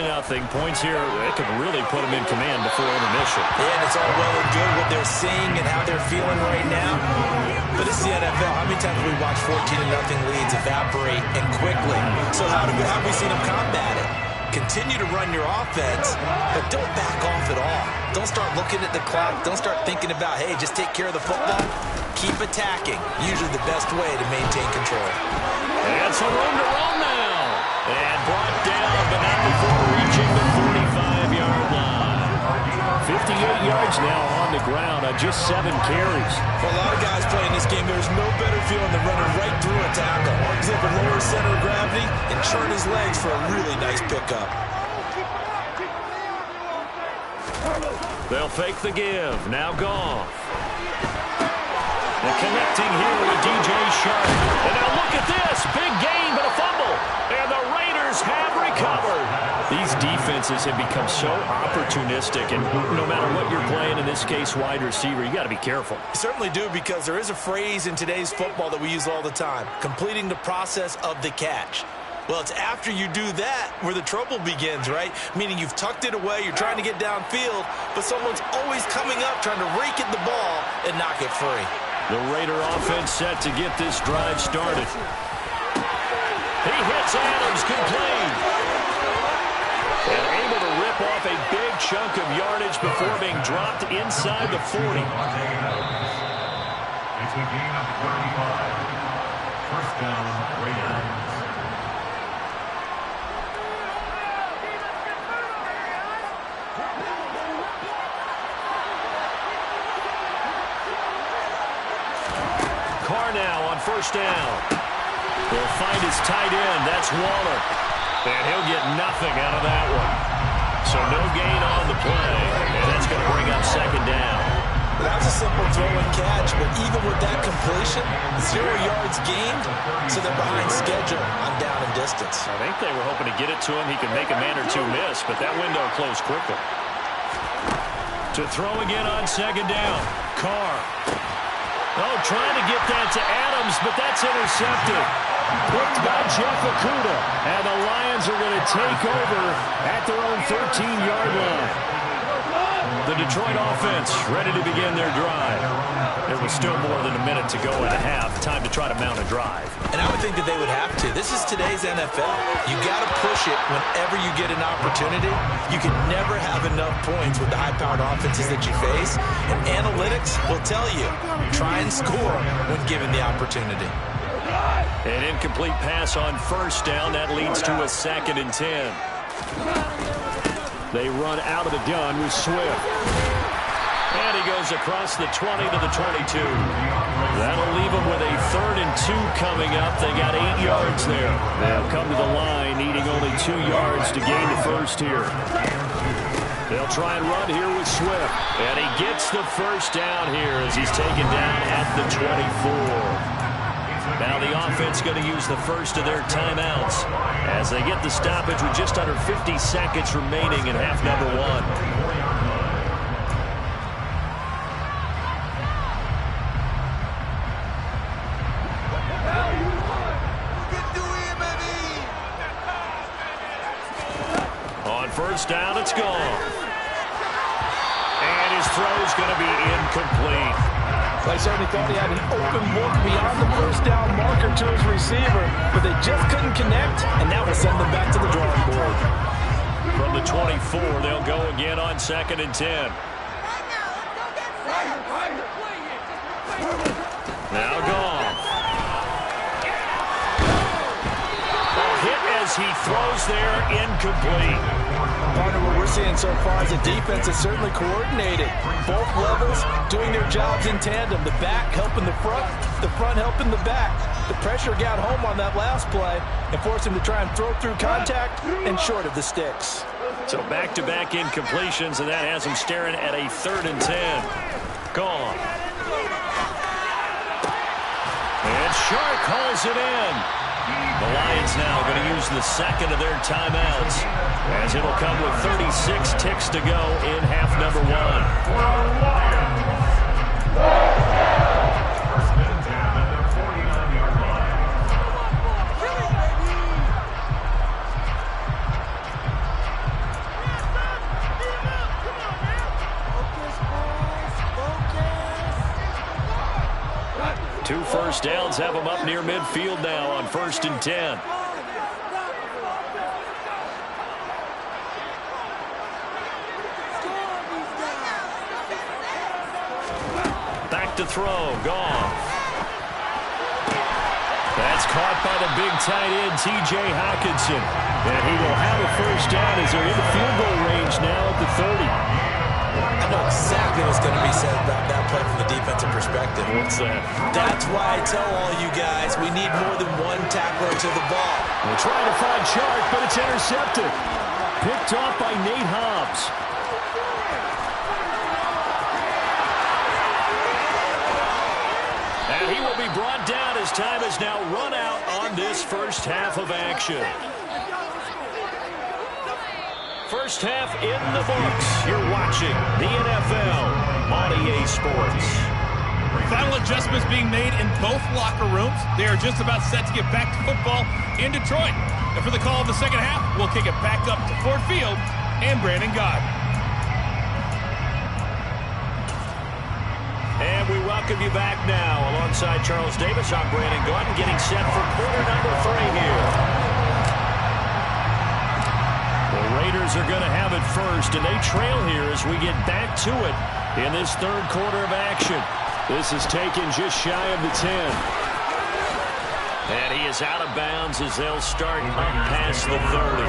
Points here, they can really put them in command before intermission. Yeah, and it's all well and good what they're seeing and how they're feeling right now. But it's the NFL. How many times have we watched 14-0 leads evaporate and quickly? So how have we seen them combat it? Continue to run your offense, but don't back off at all. Don't start looking at the clock. Don't start thinking about, hey, just take care of the football. Keep attacking. Usually the best way to maintain control. And some room to run now. And brought down, but not before reaching the 45-yard line. 58 yards now on the ground on just 7 carries. For a lot of guys playing this game, there's no better feeling than running right through a tackle. He's able to lower center of gravity and churn his legs for a really nice pickup. They'll fake the give. Now Goff. And connecting here with DJ Sharp. And now look at this. Big gain, but a fumble. And the Raiders have recovered. These defenses have become so opportunistic. And no matter what you're playing, in this case, wide receiver, you got to be careful. You certainly do, because there is a phrase in today's football that we use all the time. Completing the process of the catch. Well, it's after you do that where the trouble begins, right? Meaning you've tucked it away, you're trying to get downfield, but someone's always coming up trying to rake at the ball and knock it free. The Raider offense set to get this drive started. He hits Adams complete. And able to rip off a big chunk of yardage before being dropped inside the 40. It's a gain of 35. First down, Raiders. Carr now on first down. He'll find his tight end. That's Waller. And he'll get nothing out of that one. So no gain on the play. And that's going to bring up second down. That was a simple throw and catch, but even with that completion, 0 yards gained, so they're behind schedule on down and distance. I think they were hoping to get it to him. He could make a man or two miss, but that window closed quickly. To throw again on second down. Carr. Oh, trying to get that to Adams, but that's intercepted. Picked by Jeff Okudah. And the Lions are going to take over at their own 13-yard line. The Detroit offense ready to begin their drive. There was still more than a minute to go in a half. Time to try to mount a drive. And I would think that they would have to. This is today's NFL. You got to push it whenever you get an opportunity. You can never have enough points with the high-powered offenses that you face. And analytics will tell you, try and score when given the opportunity. An incomplete pass on first down. That leads to a 2nd and 10. They run out of the gun with Swift. And he goes across the 20 to the 22. That'll leave them with a 3rd and 2 coming up. They got 8 yards there. They'll come to the line needing only 2 yards to gain the first here. They'll try and run here with Swift. And he gets the first down here as he's taken down at the 24. Now the offense going to use the first of their timeouts as they get the stoppage with just under 50 seconds remaining in half number 1. On first down, it's gone. And his throw's going to be incomplete. I certainly thought he had an open look beyond the first down marker to his receiver, but they just couldn't connect, and that will send them back to the drawing board. From the 24, they'll go again on 2nd and 10. Now gone. A hit as he throws there, incomplete. Partner, what we're seeing so far is the defense is certainly coordinated. Both levels doing their jobs in tandem. The back helping the front helping the back. The pressure got home on that last play and forced him to try and throw through contact and short of the sticks. So back-to-back incompletions, and that has him staring at a 3rd and 10. Gone. And Shark hauls it in. The Lions now going to use the 2nd of their timeouts as it'll come with 36 ticks to go in half number 1. Two first downs have them up near midfield now on 1st and 10. Back to throw. Gone. That's caught by the big tight end, T.J. Hockenson. And he will have a first down as they're in the field goal range now at the 30. I know exactly what's going to be said about that play from the defensive perspective. What's that? That's why I tell all you guys we need more than one tackler to the ball. We're trying to find Shark, but it's intercepted. Picked off by Nate Hobbs. And he will be brought down as time has now run out on this first half of action. First half in the books. You're watching the NFL on EA Sports. Final adjustments being made in both locker rooms. They are just about set to get back to football in Detroit. And for the call of the second half, we'll kick it back up to Ford Field and Brandon Gaud. And we welcome you back now. Alongside Charles Davis, I'm Brandon Gaud, getting set for quarter number 3 here. The Raiders are going to have it first, and they trail here as we get back to it in this 3rd quarter of action. This is taken just shy of the 10. And he is out of bounds as they'll start up past the 30.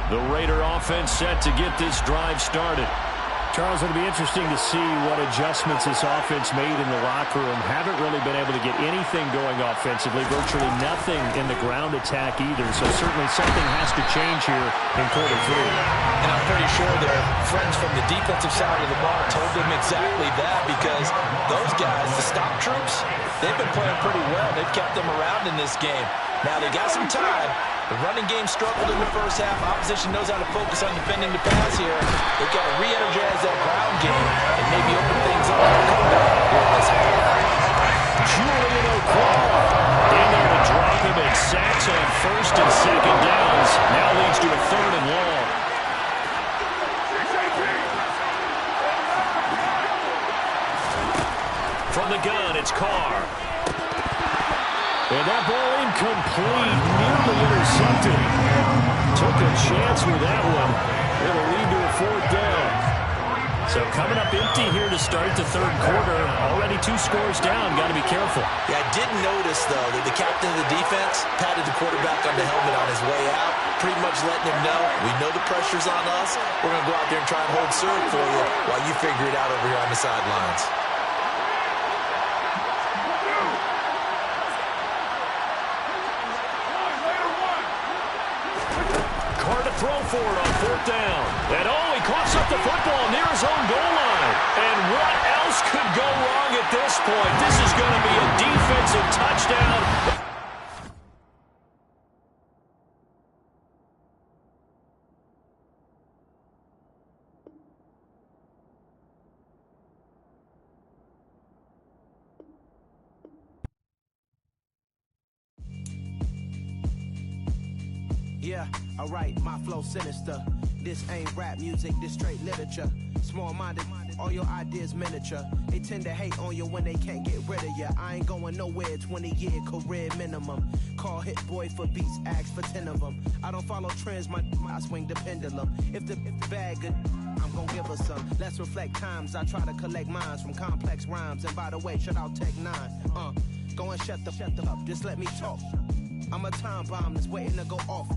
The Raider offense set to get this drive started. Charles, it'll be interesting to see what adjustments this offense made in the locker room. Haven't really been able to get anything going offensively, virtually nothing in the ground attack either. So certainly something has to change here in quarter 3. And I'm pretty sure their friends from the defensive side of the ball told them exactly that, because those guys, the stop troops, they've been playing pretty well. They've kept them around in this game. Now they got some time, The running game struggled in the first half. Opposition knows how to focus on defending the pass here. They've got to re-energize that ground game and maybe open things up for a comeback here in this half. Julian Okwara in there to drop him at sacks on first and second downs. Now leads to a third and long. From the gun, it's Carr. And that ball incomplete, nearly intercepted. Took a chance with that one. It'll lead to a fourth down. So coming up empty here to start the third quarter. Already 2 scores down. Got to be careful. Yeah, I did notice, though, that the captain of the defense patted the quarterback on the helmet on his way out, pretty much letting him know, we know the pressure's on us. We're going to go out there and try and hold serve for you while you figure it out over here on the sidelines. Throw for it on fourth down. And he coughs up the football near his own goal line. And what else could go wrong at this point? This is going to be a defensive touchdown. Yeah, alright, my flow sinister. This ain't rap music, this straight literature. Small-minded, all your ideas miniature. They tend to hate on you when they can't get rid of you. I ain't going nowhere, 20-year career minimum. Call Hit Boy for beats, ask for 10 of them. I don't follow trends, I swing the pendulum. If the bag good, I'm gonna give her some. Let's reflect times, I try to collect minds from complex rhymes. And by the way, shout out Tech 9. Go and shut the up, just let me talk. I'm a time bomb that's waiting to go off.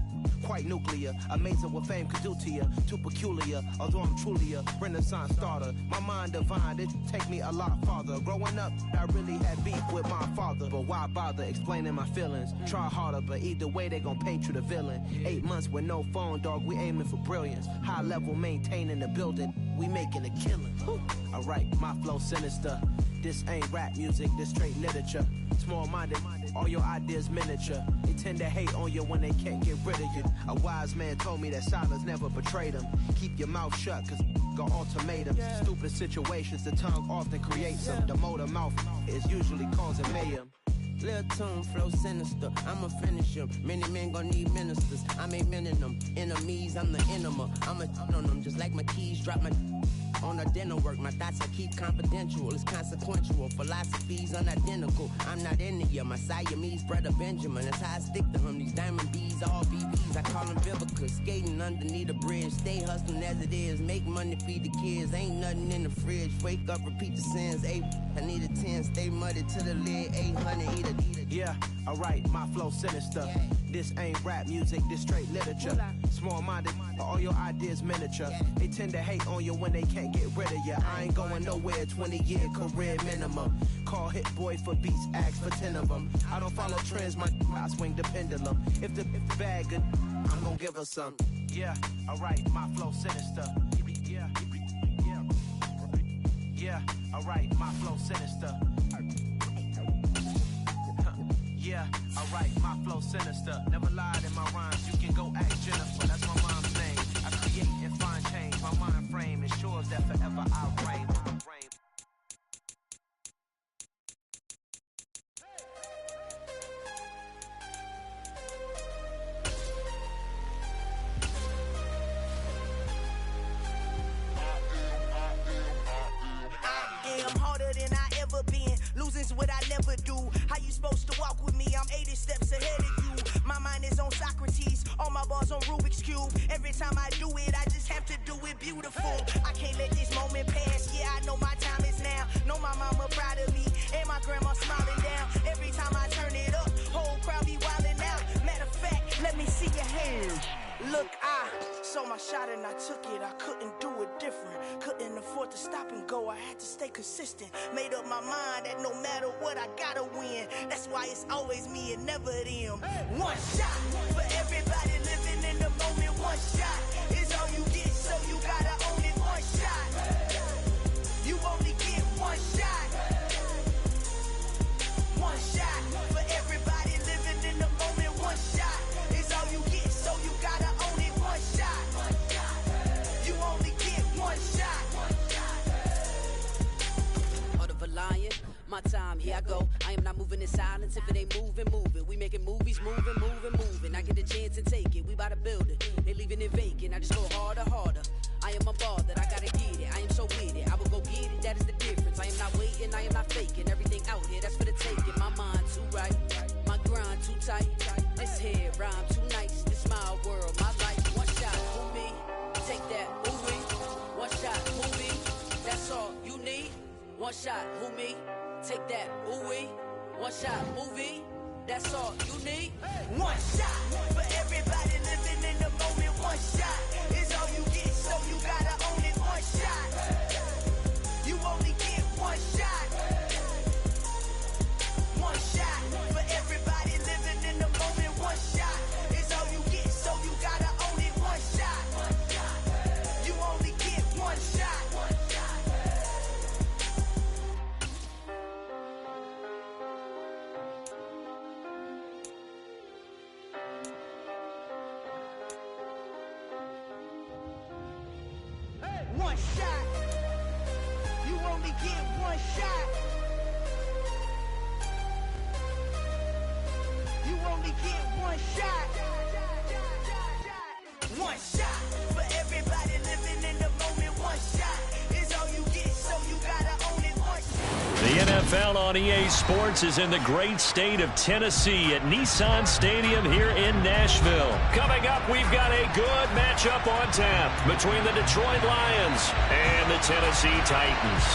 Quite nuclear, amazing what fame could do to you. Too peculiar, although I'm truly a renaissance starter. My mind divine, it take me a lot farther. Growing up, I really had beef with my father. But why bother explaining my feelings? Try harder, but either way they gon' paint you the villain. 8 months with no phone, dog, we aiming for brilliance. High level maintaining the building, we making a killing. Alright, my flow sinister. This ain't rap music, this straight literature. Small-minded, all your ideas miniature. They tend to hate on you when they can't get rid of you. A wise man told me that silence never betrayed him. Keep your mouth shut, cause got ultimatums. Stupid situations, the tongue often creates them. The motor mouth is usually causing mayhem. Lil' tune, flow sinister, I'm a finisher. Many men gon' need ministers, I'm a men in them. Enemies, I'm the enema. I'm on them, just like my keys, drop my on a dinner work. My thoughts I keep confidential, it's consequential. Philosophies unidentical, I'm not in it yet. My Siamese brother Benjamin, that's how I stick to him. These diamond bees, all BBs, I call them Vivica. Skating underneath a bridge, stay hustling as it is. Make money, feed the kids, ain't nothing in the fridge. Wake up, repeat the sins, I need a 10, stay muddy to the lid, 800, eat a. Yeah, alright, my flow sinister. This ain't rap music, this straight literature. Small-minded, all your ideas miniature. They tend to hate on you when they can't get rid of you. I ain't going nowhere, 20-year career minimum. Call Hit Boy for beats, ask for 10 of them. I don't follow trends, I swing the pendulum. If the bag good, I'm gonna give her some. Yeah, alright, my flow sinister. Yeah, alright, my flow sinister. Yeah, alright, my flow sinister. Never lied in my rhymes, you can go ask Jennifer, that's my mom's name. I create and find change, my mind frame ensures that forever I reign. Losing's what I never do. How you supposed to walk with me? I'm 80 steps ahead of you. My mind is on Socrates, all my bars on Rubik's Cube. Every time I do it, I just have to do it beautiful. I can't let this moment pass. Yeah, I know my time is now. Know my mama proud of me, and my grandma smiling down. Every time I turn it up, whole crowd be wildin' out. Matter of fact, let me see your hands. Look, I saw my shot and I took it. I couldn't do it different. Couldn't afford to stop and go. I had to stay consistent. Made up my mind that no matter what, I gotta win. That's why it's always me and never them. One shot for everybody living in the moment. One shot is all you get, so you gotta own it. One shot. You only get one shot. One shot for everybody living in the moment. One shot is all you get. moving in silence. If it ain't moving, move it. We making movies, moving, moving, moving. I get a chance and take it. We bout to build it. They leaving it vacant. I just go harder, harder. I am unbothered. I gotta get it. I am so with it. I will go get it. That is the difference. I am not waiting. I am not faking. Everything out here, that's for the taking. My mind too right. My grind too tight. This here rhyme too nice. This my world, my life. One shot, who me? Take that, who me? One shot, who me? That's all you need. One shot, who me? Take that, who we? One shot, movie. That's all you need. One shot for everybody living in the moment. One shot is all you get, so you gotta own it. One shot. You only get one shot. One shot for everybody living in the moment. One shot is all you get, so you gotta own it. One shot. You only get one shot. One shot. You only get one shot. You only get one shot. One shot for everybody living in the moment. One shot is all you get, so you gotta own it. One shot. The NFL on EA Sports is in the great state of Tennessee at Nissan Stadium here in Nashville. Coming up, we've got a good matchup on tap between the Detroit Lions and the Tennessee Titans.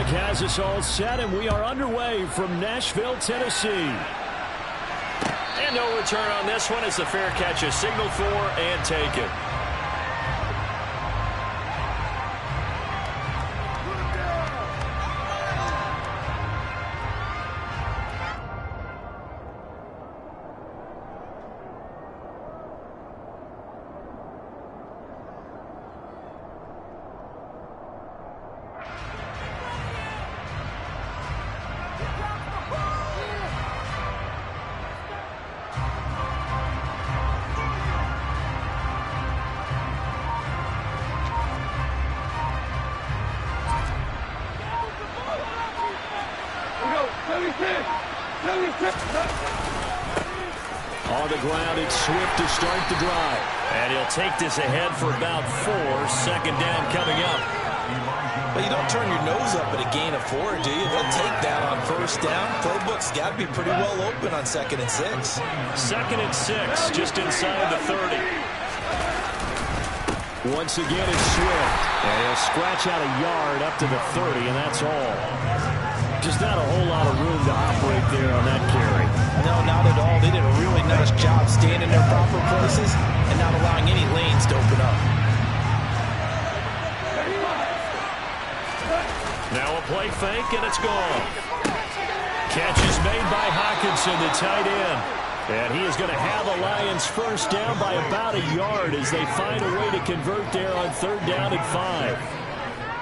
Has us all set, and we are underway from Nashville, Tennessee. And no return on this one as the fair catch is signaled for and taken. On the ground, it's Swift to start the drive. And he'll take this ahead for about 4. Second down coming up. But you don't turn your nose up at a gain of 4, do you? They'll take that on first down. Playbook's got to be pretty well open on 2nd and 6. 2nd and 6, just inside the 30. Once again, it's Swift. And he'll scratch out a yard up to the 30, and that's all. Just not a whole lot of room to operate there on that carry. No, not at all. They did a really nice job staying in their proper places and not allowing any lanes to open up. Now a play fake, and it's gone. Catch is made by Hawkinson, the tight end. And he is going to have the Lions first down by about a yard as they find a way to convert there on 3rd down and 5.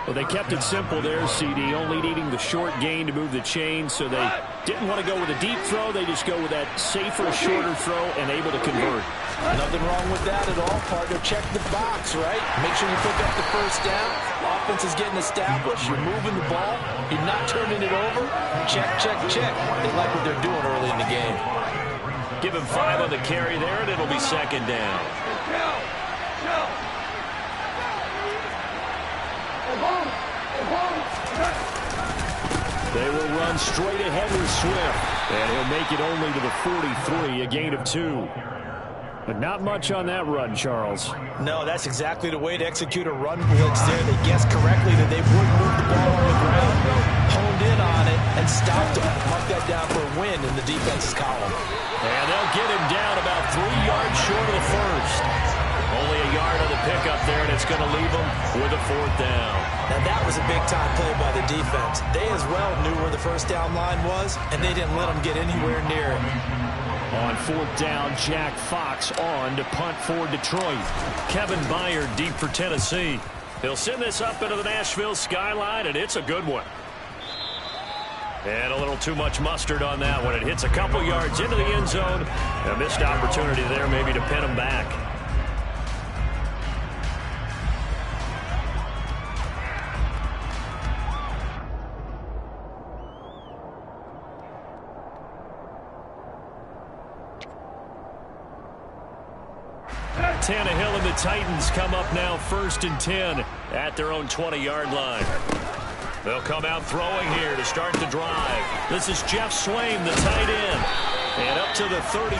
Well, they kept it simple there, CD, only needing the short gain to move the chain, so they didn't want to go with a deep throw. They just go with that safer, shorter throw and able to convert. Nothing wrong with that at all, partner. Check the box, right? Make sure you pick up the first down. Offense is getting established. You're moving the ball. You're not turning it over. Check, check, check. They like what they're doing early in the game. Give him 5 on the carry there, and it'll be 2nd down. They will run straight ahead with Swift, and he'll make it only to the 43, a gain of 2. But not much on that run, Charles. No, that's exactly the way to execute a run blitz there. They guessed correctly that they would move the ball on the ground, honed in on it, and stopped him. Mark that down for a win in the defense's column. And they'll get him down about 3 yards short of the first. Only a yard on the pickup there, and it's going to leave them with a 4th down. Now, that was a big-time play by the defense. They as well knew where the first down line was, and they didn't let them get anywhere near it. On 4th down, Jack Fox on to punt for Detroit. Kevin Byard deep for Tennessee. He'll send this up into the Nashville skyline, and it's a good one. And a little too much mustard on that one. It hits a couple yards into the end zone. A missed opportunity there maybe to pin him back. Tannehill and the Titans come up now 1st and 10 at their own 20-yard line. They'll come out throwing here to start the drive. This is Jeff Swaim, the tight end. And up to the 35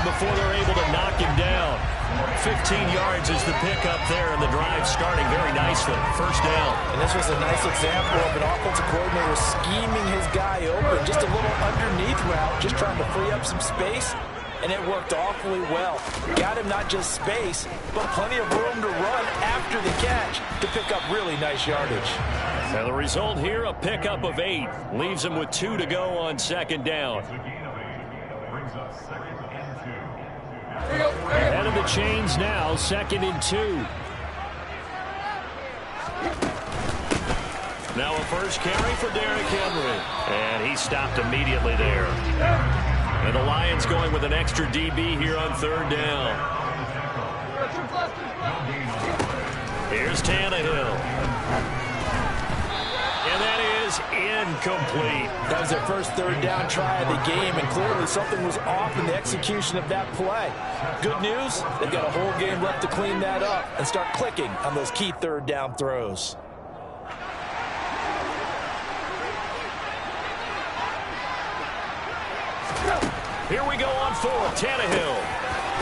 before they're able to knock him down. 15 yards is the pickup there, and the drive starting very nicely. 1st down. And this was a nice example of an offensive coordinator scheming his guy open. Just a little underneath route, just trying to free up some space. And it worked awfully well. Got him not just space, but plenty of room to run after the catch to pick up really nice yardage. And the result here, a pickup of 8. Leaves him with 2 to go on 2nd down. Head of the chains now, 2nd and 2. Now a first carry for Derrick Henry. And he stopped immediately there. And the Lions going with an extra DB here on 3rd down. Here's Tannehill. And that is incomplete. That was their first 3rd down try of the game, and clearly something was off in the execution of that play. Good news, they've got a whole game left to clean that up and start clicking on those key 3rd down throws. Here we go on 4th. Tannehill.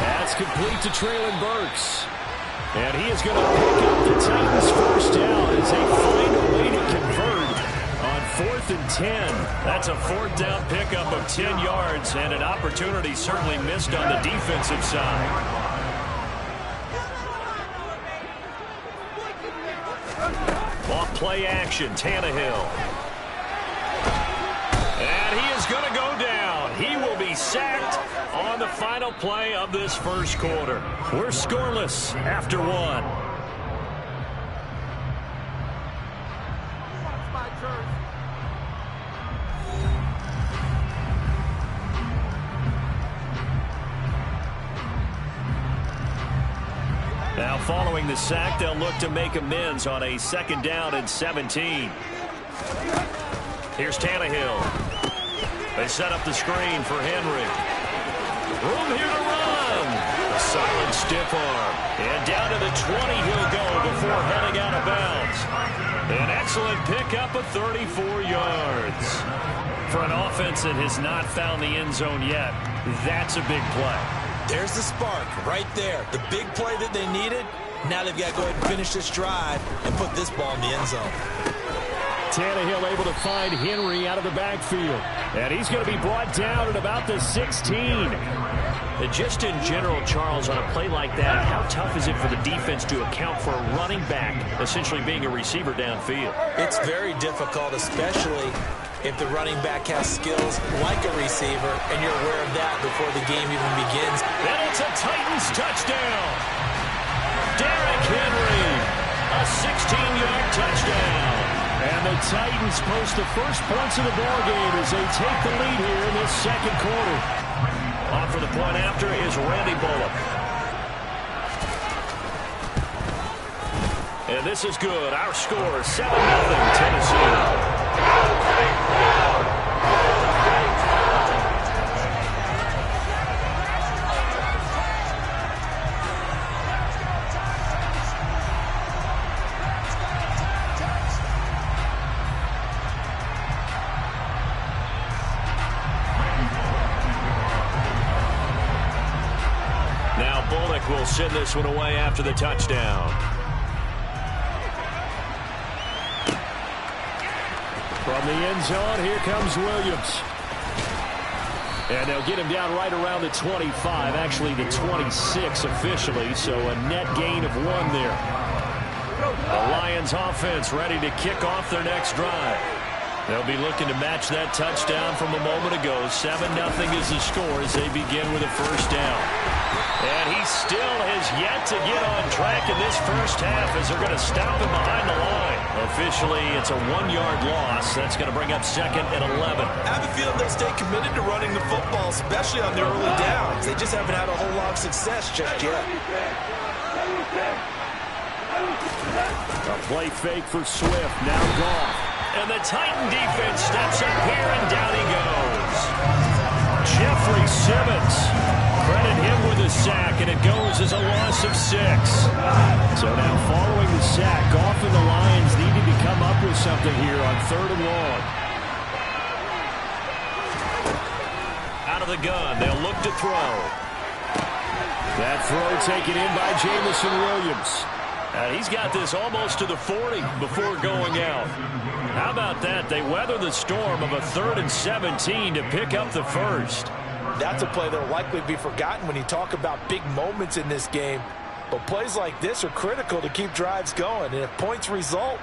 That's complete to Traylon Burks. And he is going to pick up the Titans' 1st down as they find a way to convert on 4th and 10. That's a 4th down pickup of 10 yards and an opportunity certainly missed on the defensive side. Off play action, Tannehill. And he is going to go down. He will be sacked on the final play of this 1st quarter. We're scoreless after 1. Now following the sack, they'll look to make amends on a 2nd down and 17. Here's Tannehill. They set up the screen for Henry. Room here to run. A solid stiff arm. And down to the 20 he'll go before heading out of bounds. An excellent pickup of 34 yards. For an offense that has not found the end zone yet, that's a big play. There's the spark right there. The big play that they needed. Now they've got to go ahead and finish this drive and put this ball in the end zone. Tannehill able to find Henry out of the backfield. And he's going to be brought down at about the 16. And just in general, Charles, on a play like that, how tough is it for the defense to account for a running back essentially being a receiver downfield? It's very difficult, especially if the running back has skills like a receiver, and you're aware of that before the game even begins. And it's a Titans touchdown. Derrick Henry, a 16-yard touchdown. And the Titans post the first points of the ballgame as they take the lead here in this 2nd quarter. On for the point after is Randy Bullock. And this is good. Our score is 7-0 Tennessee. Will send this one away after the touchdown. From the end zone, here comes Williams. And they'll get him down right around the 25, actually the 26 officially, so a net gain of 1 there. The Lions offense ready to kick off their next drive. They'll be looking to match that touchdown from a moment ago. 7-0 is the score as they begin with a 1st down. And he still has yet to get on track in this first half as they're going to stop him behind the line. Officially, it's a 1-yard loss. That's going to bring up 2nd and 11. I have a feeling they'll stay committed to running the football, especially on the early downs. They just haven't had a whole lot of success just yet. A play fake for Swift, now gone. And the Titan defense steps up here, and down he goes. Jeffrey Simmons, credit him with a sack, and it goes as a loss of 6. So now following the sack, often the Lions needing to come up with something here on 3rd and long. Out of the gun, they'll look to throw. That throw taken in by Jamison Williams. And he's got this almost to the 40 before going out. How about that? They weather the storm of a 3rd and 17 to pick up the first. That's a play that will likely be forgotten when you talk about big moments in this game. But plays like this are critical to keep drives going. And if points result,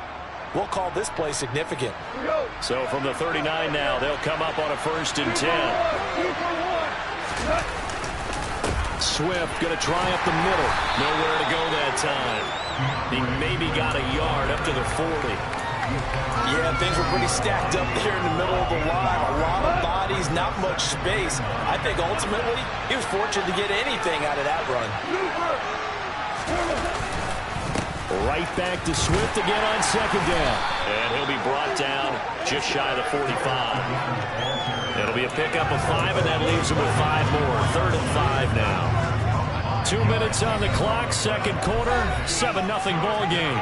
we'll call this play significant. So from the 39 now, they'll come up on a 1st and 10. Swift going to try up the middle. Nowhere to go that time. He maybe got a yard up to the 40. Yeah, things were pretty stacked up there in the middle of the line. A lot of bodies, not much space. I think ultimately he was fortunate to get anything out of that run. Right back to Swift again on 2nd down. And he'll be brought down just shy of the 45. It'll be a pickup of 5, and that leaves him with 5 more. 3rd and 5 now. 2 minutes on the clock, 2nd quarter, 7-0 ball game.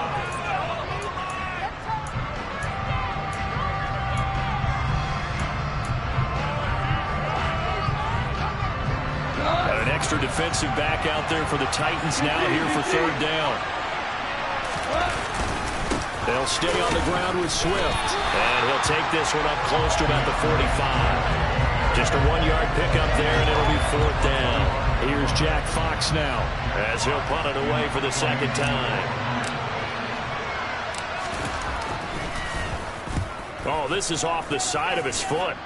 And an extra defensive back out there for the Titans now here for 3rd down. They'll stay on the ground with Swift. And he'll take this one up close to about the 45. Just a 1-yard pickup there, and it'll be 4th down. Here's Jack Fox now, as he'll punt it away for the 2nd time. Oh, this is off the side of his foot.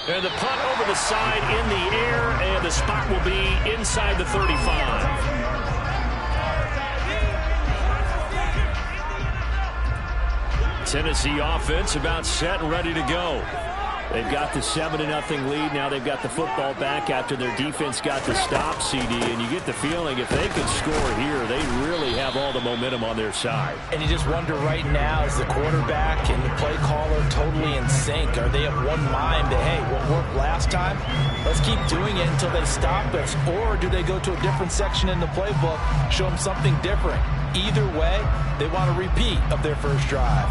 And the punt over the side in the air, and the spot will be inside the 35. Tennessee offense about set and ready to go. They've got the 7-0 lead. Now they've got the football back after their defense got the stop, CD. And you get the feeling if they could score here, they really have all the momentum on their side. And you just wonder right now, is the quarterback and the play caller totally in sync? Are they of one mind that, hey, what worked last time, let's keep doing it until they stop us? Or do they go to a different section in the playbook, show them something different? Either way, they want a repeat of their first drive.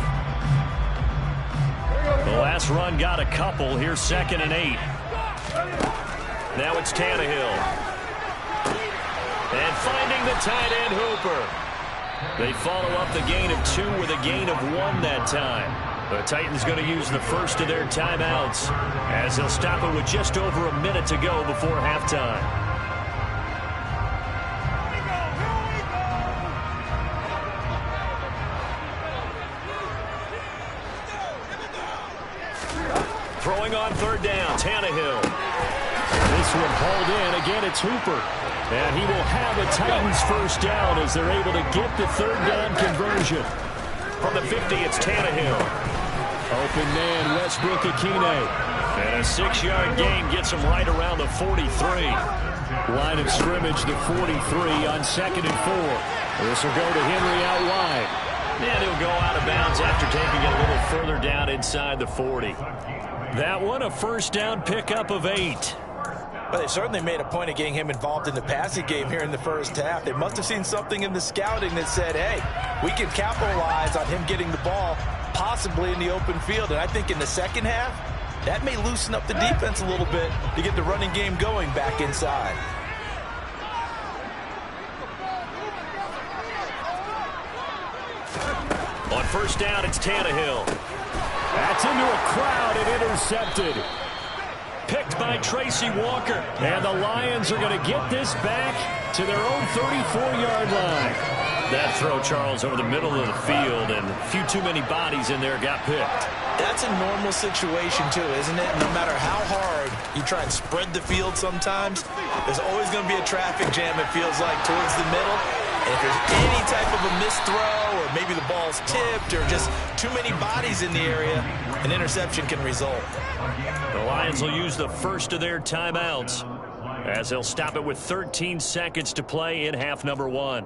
The last run got a couple. Here's 2nd and 8. Now it's Tannehill. And finding the tight end Hooper. They follow up the gain of 2 with a gain of 1 that time. The Titans going to use the first of their timeouts as they'll stop it with just over a minute to go before halftime. Throwing on 3rd down, Tannehill. This one hauled in. Again, it's Hooper. And he will have a Titans first down as they're able to get the 3rd down conversion. From the 50, it's Tannehill. Open man, Westbrook-Akine. And a 6-yard gain gets him right around the 43. Line of scrimmage, the 43 on 2nd and 4. This will go to Henry out wide. And he'll go out of bounds after taking it a little further down inside the 40. That one, a first down pickup of 8. But they certainly made a point of getting him involved in the passing game here in the first half. They must have seen something in the scouting that said, hey, we can capitalize on him getting the ball, possibly in the open field. And I think in the second half, that may loosen up the defense a little bit to get the running game going back inside. On first down, it's Tannehill. That's into a crowd and intercepted. Picked by Tracy Walker. And the Lions are going to get this back to their own 34-yard line. That throw, Charles, over the middle of the field, and a few too many bodies in there got picked. That's a normal situation, too, isn't it? No matter how hard you try and spread the field sometimes, there's always going to be a traffic jam, it feels like, towards the middle. And if there's any type of a missed throw or maybe the ball's tipped or just too many bodies in the area, an interception can result. The Lions will use the first of their timeouts as they'll stop it with 13 seconds to play in half number 1.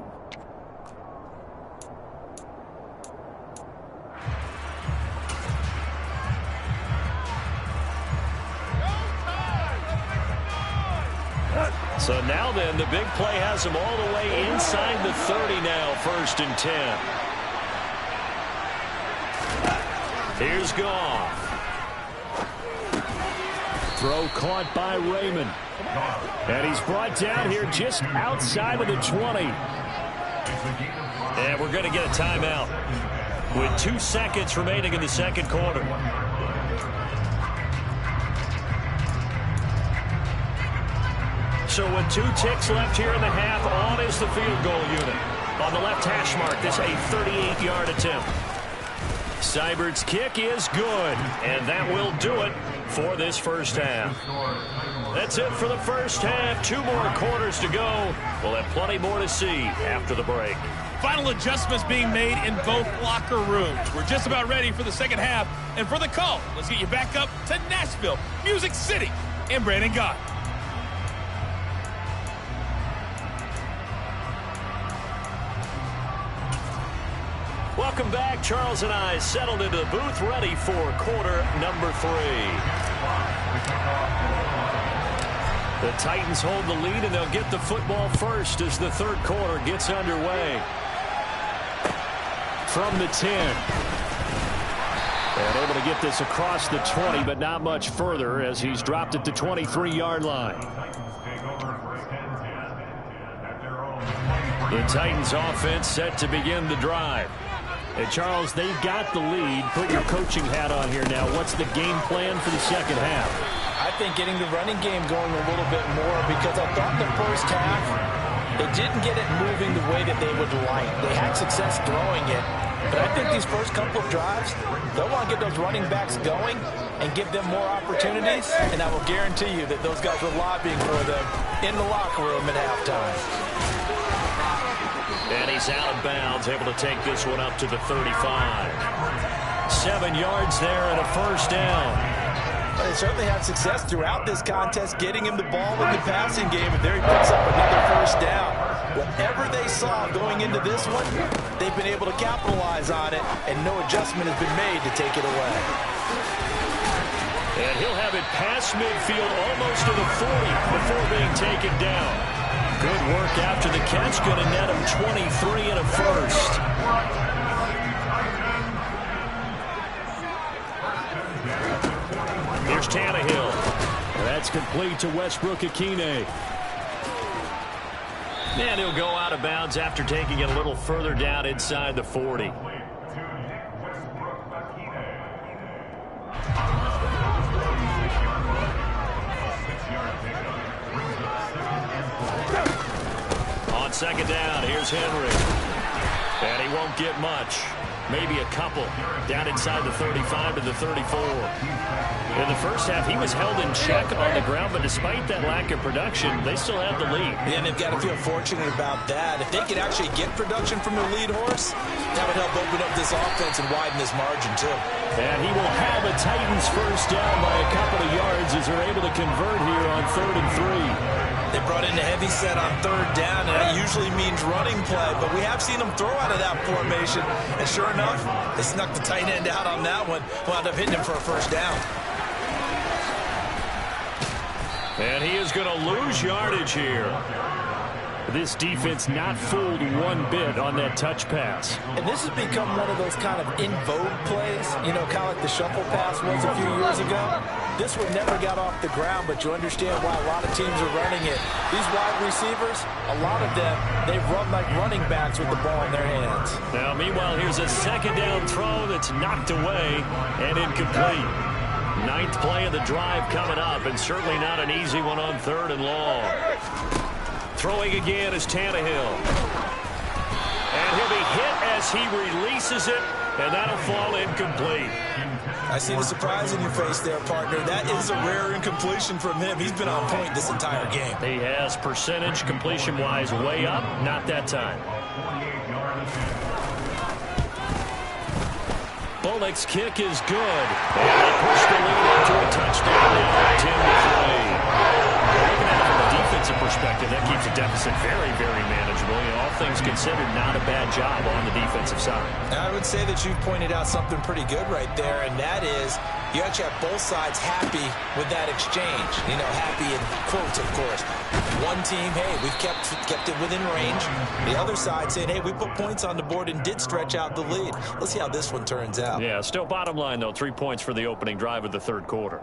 So now then, the big play has them all the way inside the 30 now, 1st and 10. Here's Goff. Throw caught by Raymond. And he's brought down here just outside of the 20. And we're going to get a timeout with 2 seconds remaining in the second quarter. So with 2 ticks left here in the half, on is the field goal unit. On the left hash mark, this a 38-yard attempt. Seibert's kick is good, and that will do it for this first half. That's it for the first half. 2 more quarters to go. We'll have plenty more to see after the break. Final adjustments being made in both locker rooms. We're just about ready for the second half. And for the call, let's get you back up to Nashville, Music City, and Brandon Gott. Welcome back. Charles and I settled into the booth, ready for quarter number 3. The Titans hold the lead, and they'll get the football first as the third quarter gets underway. From the 10. And able to get this across the 20, but not much further as he's dropped it to 23-yard line. The Titans offense set to begin the drive. Hey, Charles, they've got the lead. Put your coaching hat on here now. What's the game plan for the second half? I think getting the running game going a little bit more, because I thought the first half, they didn't get it moving the way that they would like. They had success throwing it, but I think these first couple of drives, they'll want to get those running backs going and give them more opportunities, and I will guarantee you that those guys were lobbying for them in the locker room at halftime. And he's out of bounds, able to take this one up to the 35. 7 yards there and a first down. Well, they certainly had success throughout this contest, getting him the ball in the passing game, and there he picks up another first down. Whatever they saw going into this one, they've been able to capitalize on it, and no adjustment has been made to take it away. And he'll have it past midfield, almost to the 40 before being taken down. Good work after the catch, going to net him 23 and a first. Here's Tannehill. That's complete to Westbrook-Akine. And he'll go out of bounds after taking it a little further down inside the 40. On second down, here's Henry. And he won't get much. Maybe a couple. Down inside the 35 to the 34. In the first half, he was held in check on the ground, but despite that lack of production, they still have the lead. And they've got to feel fortunate about that. If they could actually get production from their lead horse, that would help open up this offense and widen this margin, too. And he will have a Titans first down by a couple of yards as they're able to convert here on 3rd and 3. They brought in a heavy set on 3rd down, and that usually means running play, but we have seen them throw out of that formation, and sure enough, they snuck the tight end out on that one, wound up hitting him for a first down. And he is going to lose yardage here. This defense not fooled one bit on that touch pass. And this has become one of those kind of in vogue plays, you know, kind of like the shuffle pass was a few years ago. This one never got off the ground, but you understand why a lot of teams are running it. These wide receivers, a lot of them, they run like running backs with the ball in their hands. Now, meanwhile, here's a second down throw that's knocked away and incomplete. 9th play of the drive coming up, and certainly not an easy one on 3rd and long. Throwing again is Tannehill. And he'll be hit as he releases it, and that'll fall incomplete. I see the surprise in your face there, partner. That is a rare incompletion from him. He's been on point this entire game. He has percentage completion-wise way up. Not that time. Bullock's kick is good. And they push the lead into a touchdown now, 10-3. Looking at it from a defensive perspective, that keeps the deficit very, very manageable. You know, all things considered, not a bad job on the defensive side. I would say that you've pointed out something pretty good right there, and that is you actually have both sides happy with that exchange. You know, happy in quotes, of course. One team, hey, we've kept it within range. The other side saying, hey, we put points on the board and did stretch out the lead. Let's see how this one turns out. Yeah, still bottom line, though, 3 points for the opening drive of the third quarter.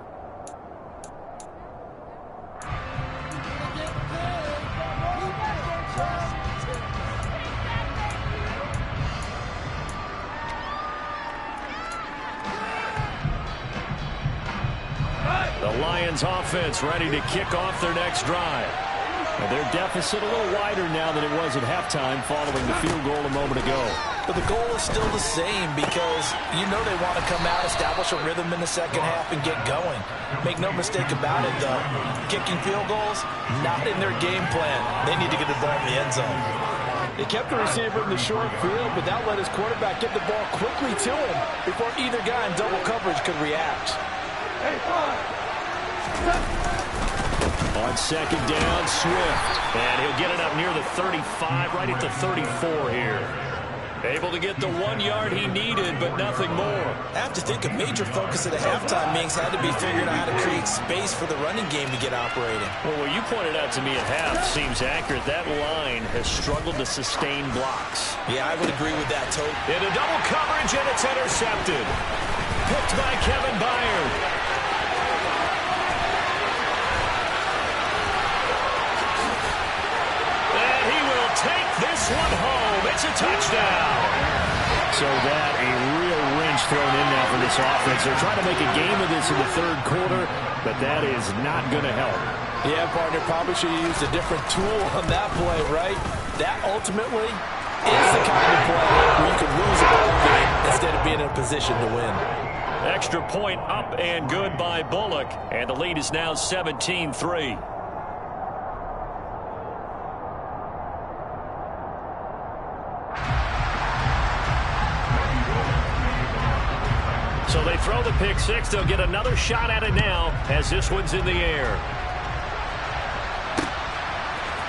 The Lions offense ready to kick off their next drive. And their deficit a little wider now than it was at halftime following the field goal a moment ago. But the goal is still the same because you know they want to come out, establish a rhythm in the second half, and get going. Make no mistake about it, though. Kicking field goals, not in their game plan. They need to get the ball in the end zone. They kept the receiver in the short field, but that let his quarterback get the ball quickly to him before either guy in double coverage could react. On second down, Swift. And he'll get it up near the 35, right at the 34 here. Able to get the 1 yard he needed, but nothing more. I have to think a major focus of the halftime meetings had to be figuring out how to create space for the running game to get operating. Well, what you pointed out to me at half seems accurate. That line has struggled to sustain blocks. Yeah, I would agree with that, Tote. Into double coverage, and it's intercepted. Picked by Kevin Byard. Take this one home. It's a touchdown. So that a real wrench thrown in now for this offense. They're trying to make a game of this in the third quarter, but that is not going to help. Yeah, partner, probably should have used a different tool on that play, right? That ultimately is the kind of play where you can lose a ball game instead of being in a position to win. Extra point up and good by Bullock, and the lead is now 17-3. So they throw the pick six. They'll get another shot at it now as this one's in the air.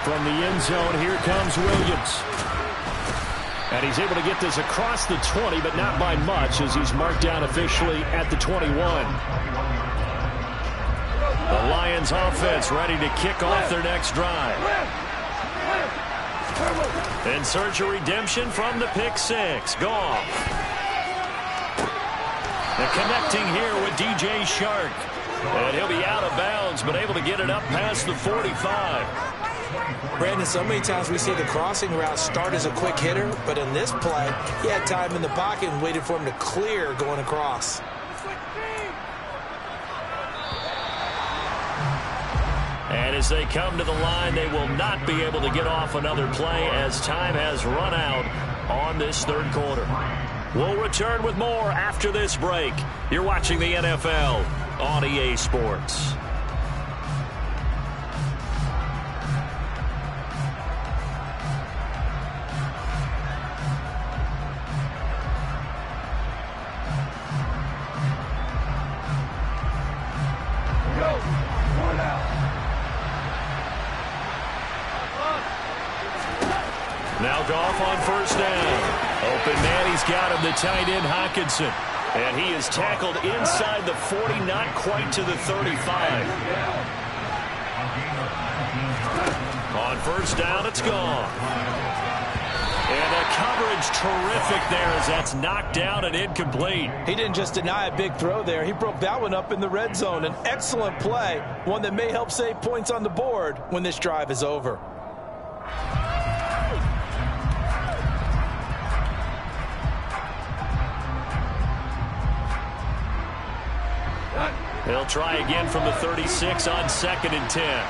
From the end zone, here comes Williams. And he's able to get this across the 20, but not by much as he's marked down officially at the 21. The Lions offense ready to kick off their next drive. In search of redemption from the pick six. Goff. And connecting here with DJ Shark. And he'll be out of bounds, but able to get it up past the 45. Brandon, so many times we see the crossing route start as a quick hitter, but in this play, he had time in the pocket and waited for him to clear going across. And as they come to the line, they will not be able to get off another play as time has run out on this third quarter. We'll return with more after this break. You're watching the NFL on EA Sports. Now Goff on first down. Open man, he's got him, the tight end Hockenson. And he is tackled inside the 40, not quite to the 35. On first down, it's gone. And the coverage terrific there as that's knocked down and incomplete. He didn't just deny a big throw there. He broke that one up in the red zone. An excellent play, one that may help save points on the board when this drive is over. They'll try again from the 36 on 2nd and 10.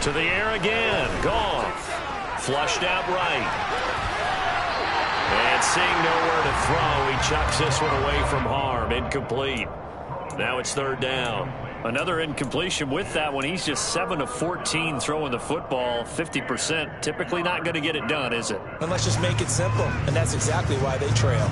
To the air again. Goff. Flushed out right. And seeing nowhere to throw, he chucks this one away from harm. Incomplete. Now it's third down. Another incompletion with that one. He's just 7 of 14 throwing the football, 50%. Typically not going to get it done, is it? And let's just make it simple. And that's exactly why they trail.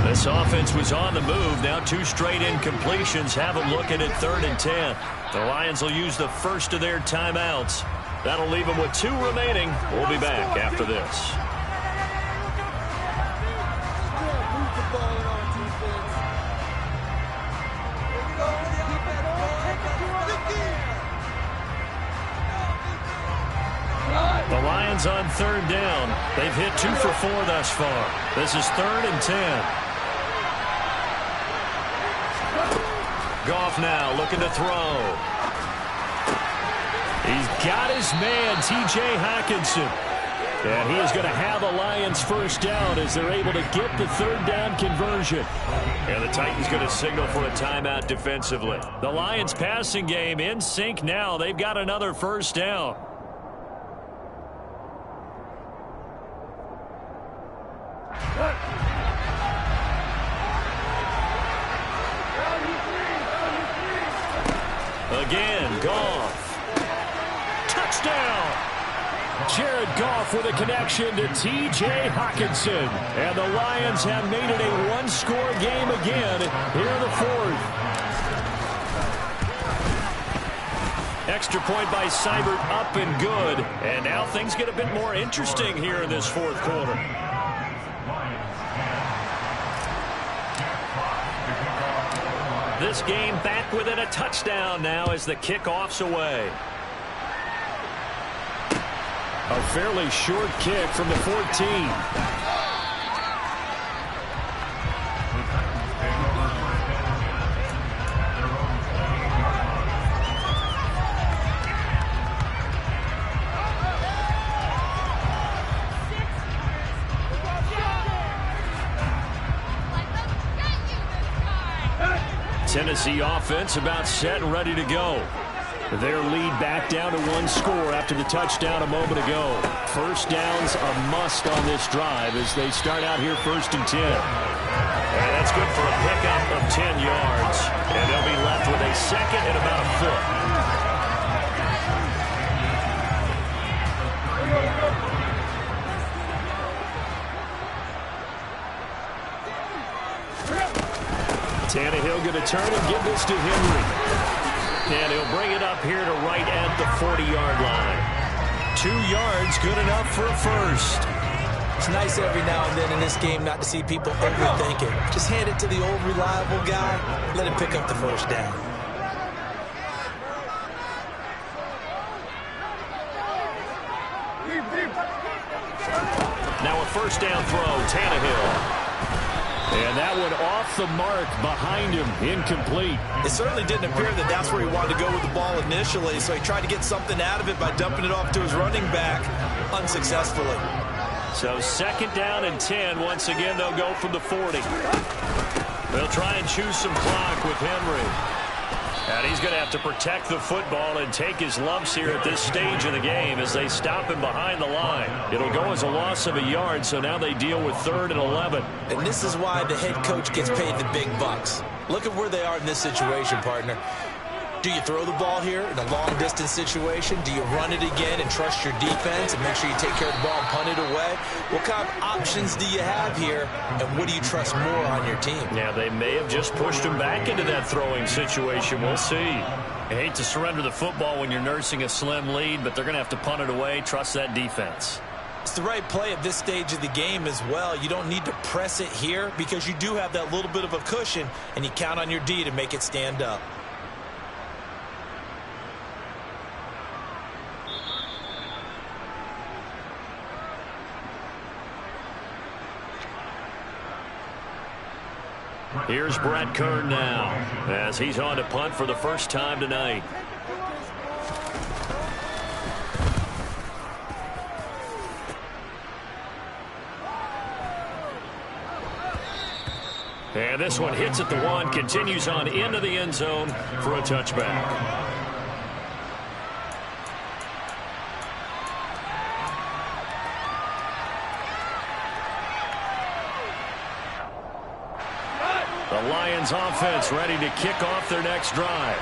This offense was on the move. Now 2 straight incompletions have them looking at 3rd and 10. The Lions will use the first of their timeouts. That'll leave them with 2 remaining. We'll be back after this. The Lions on 3rd down. They've hit 2 for 4 thus far. This is 3rd and 10. Goff now looking to throw. He's got his man, T.J. Hockenson. And he is going to have a Lions first down as they're able to get the 3rd down conversion. And the Titans going to signal for a timeout defensively. The Lions passing game in sync now. They've got another first down. Again, Goff. Touchdown! Jared Goff with a connection to T.J. Hockenson. And the Lions have made it a one-score game again here in the 4th. Extra point by Seibert up and good. And now things get a bit more interesting here in this 4th quarter. This game back within a touchdown now as the kickoff's away. A fairly short kick from the 14. Tennessee offense about set and ready to go. Their lead back down to 1 score after the touchdown a moment ago. First down's a must on this drive as they start out here 1st and 10. And that's good for a pickup of 10 yards. And they'll be left with a 2nd and about a foot. Tannehill going to turn and give this to Henry. And he'll bring it up here to right at the 40-yard line. 2 yards, good enough for a first. It's nice every now and then in this game not to see people overthink it. Just hand it to the old reliable guy. Let him pick up the first down. Now a first down throw, Tannehill. And that one off the mark behind him, incomplete. It certainly didn't appear that that's where he wanted to go with the ball initially, so he tried to get something out of it by dumping it off to his running back unsuccessfully. So 2nd down and 10. Once again, they'll go from the 40. They'll try and choose some clock with Henry. And he's going to have to protect the football and take his lumps here at this stage of the game as they stop him behind the line. It'll go as a loss of a yard, so now they deal with 3rd and 11. And this is why the head coach gets paid the big bucks. Look at where they are in this situation, partner. Do you throw the ball here in a long-distance situation? Do you run it again and trust your defense and make sure you take care of the ball and punt it away? What kind of options do you have here, and what do you trust more on your team? Yeah, they may have just pushed him back into that throwing situation. We'll see. I hate to surrender the football when you're nursing a slim lead, but they're going to have to punt it away. Trust that defense. It's the right play at this stage of the game as well. You don't need to press it here because you do have that little bit of a cushion, and you count on your D to make it stand up. Here's Brett Kern now as he's on to punt for the first time tonight. And this one hits at the 1, continues on into the end zone for a touchback. The Lions offense ready to kick off their next drive.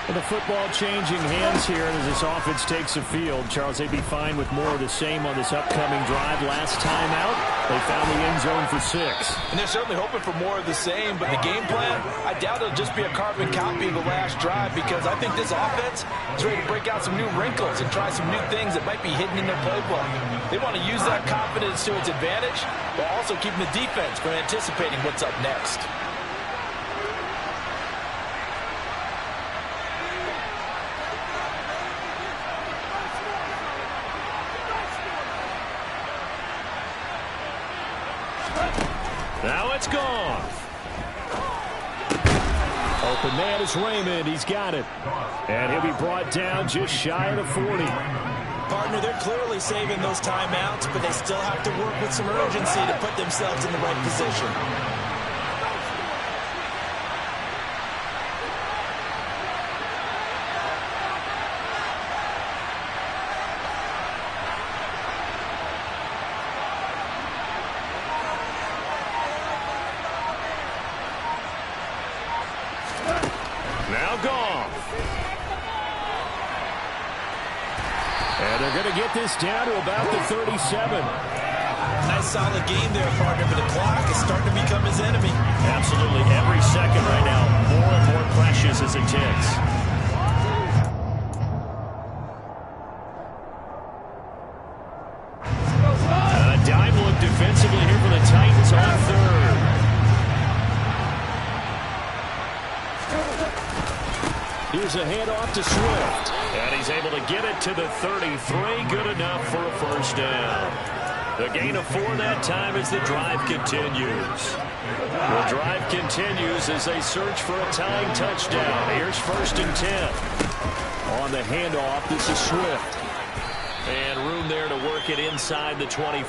With the football changing hands here as this offense takes the field. Charles, they'd be fine with more of the same on this upcoming drive. Last time out, they found the end zone for 6. And they're certainly hoping for more of the same, but the game plan, I doubt it'll just be a carbon copy of the last drive, because I think this offense is ready to break out some new wrinkles and try some new things that might be hidden in their playbook. They want to use that confidence to its advantage, while also keeping the defense from anticipating what's up next. Now it's gone. Open man is Raymond. He's got it. And he'll be brought down just shy of the 40. Partner, they're clearly saving those timeouts, but they still have to work with some urgency to put themselves in the right position. And they're going to get this down to about the 37. Nice solid game there, partner, but the clock is starting to become his enemy. Absolutely. Every second right now, more and more precious as it ticks. A dime look defensively here for the Titans on 3rd. Here's a handoff to Swift. And he's able to get it to the 33. Good enough for a first down. The gain of 4 that time as the drive continues. The drive continues as they search for a tying touchdown. Here's 1st and 10. On the handoff, this is Swift. And room there to work it inside the 25.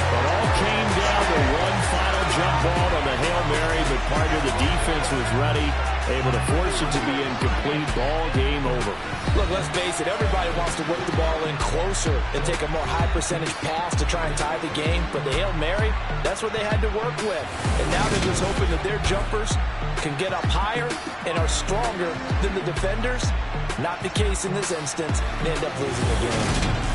It all came down to one final jump ball on the Hail Mary, but part of the defense was ready, able to force it to be incomplete. Ball game over. Look, let's face it, everybody wants to work the ball in closer and take a more high percentage pass to try and tie the game, but the Hail Mary, that's what they had to work with. And now they're just hoping that their jumpers can get up higher and are stronger than the defenders. Not the case in this instance. They end up losing the game.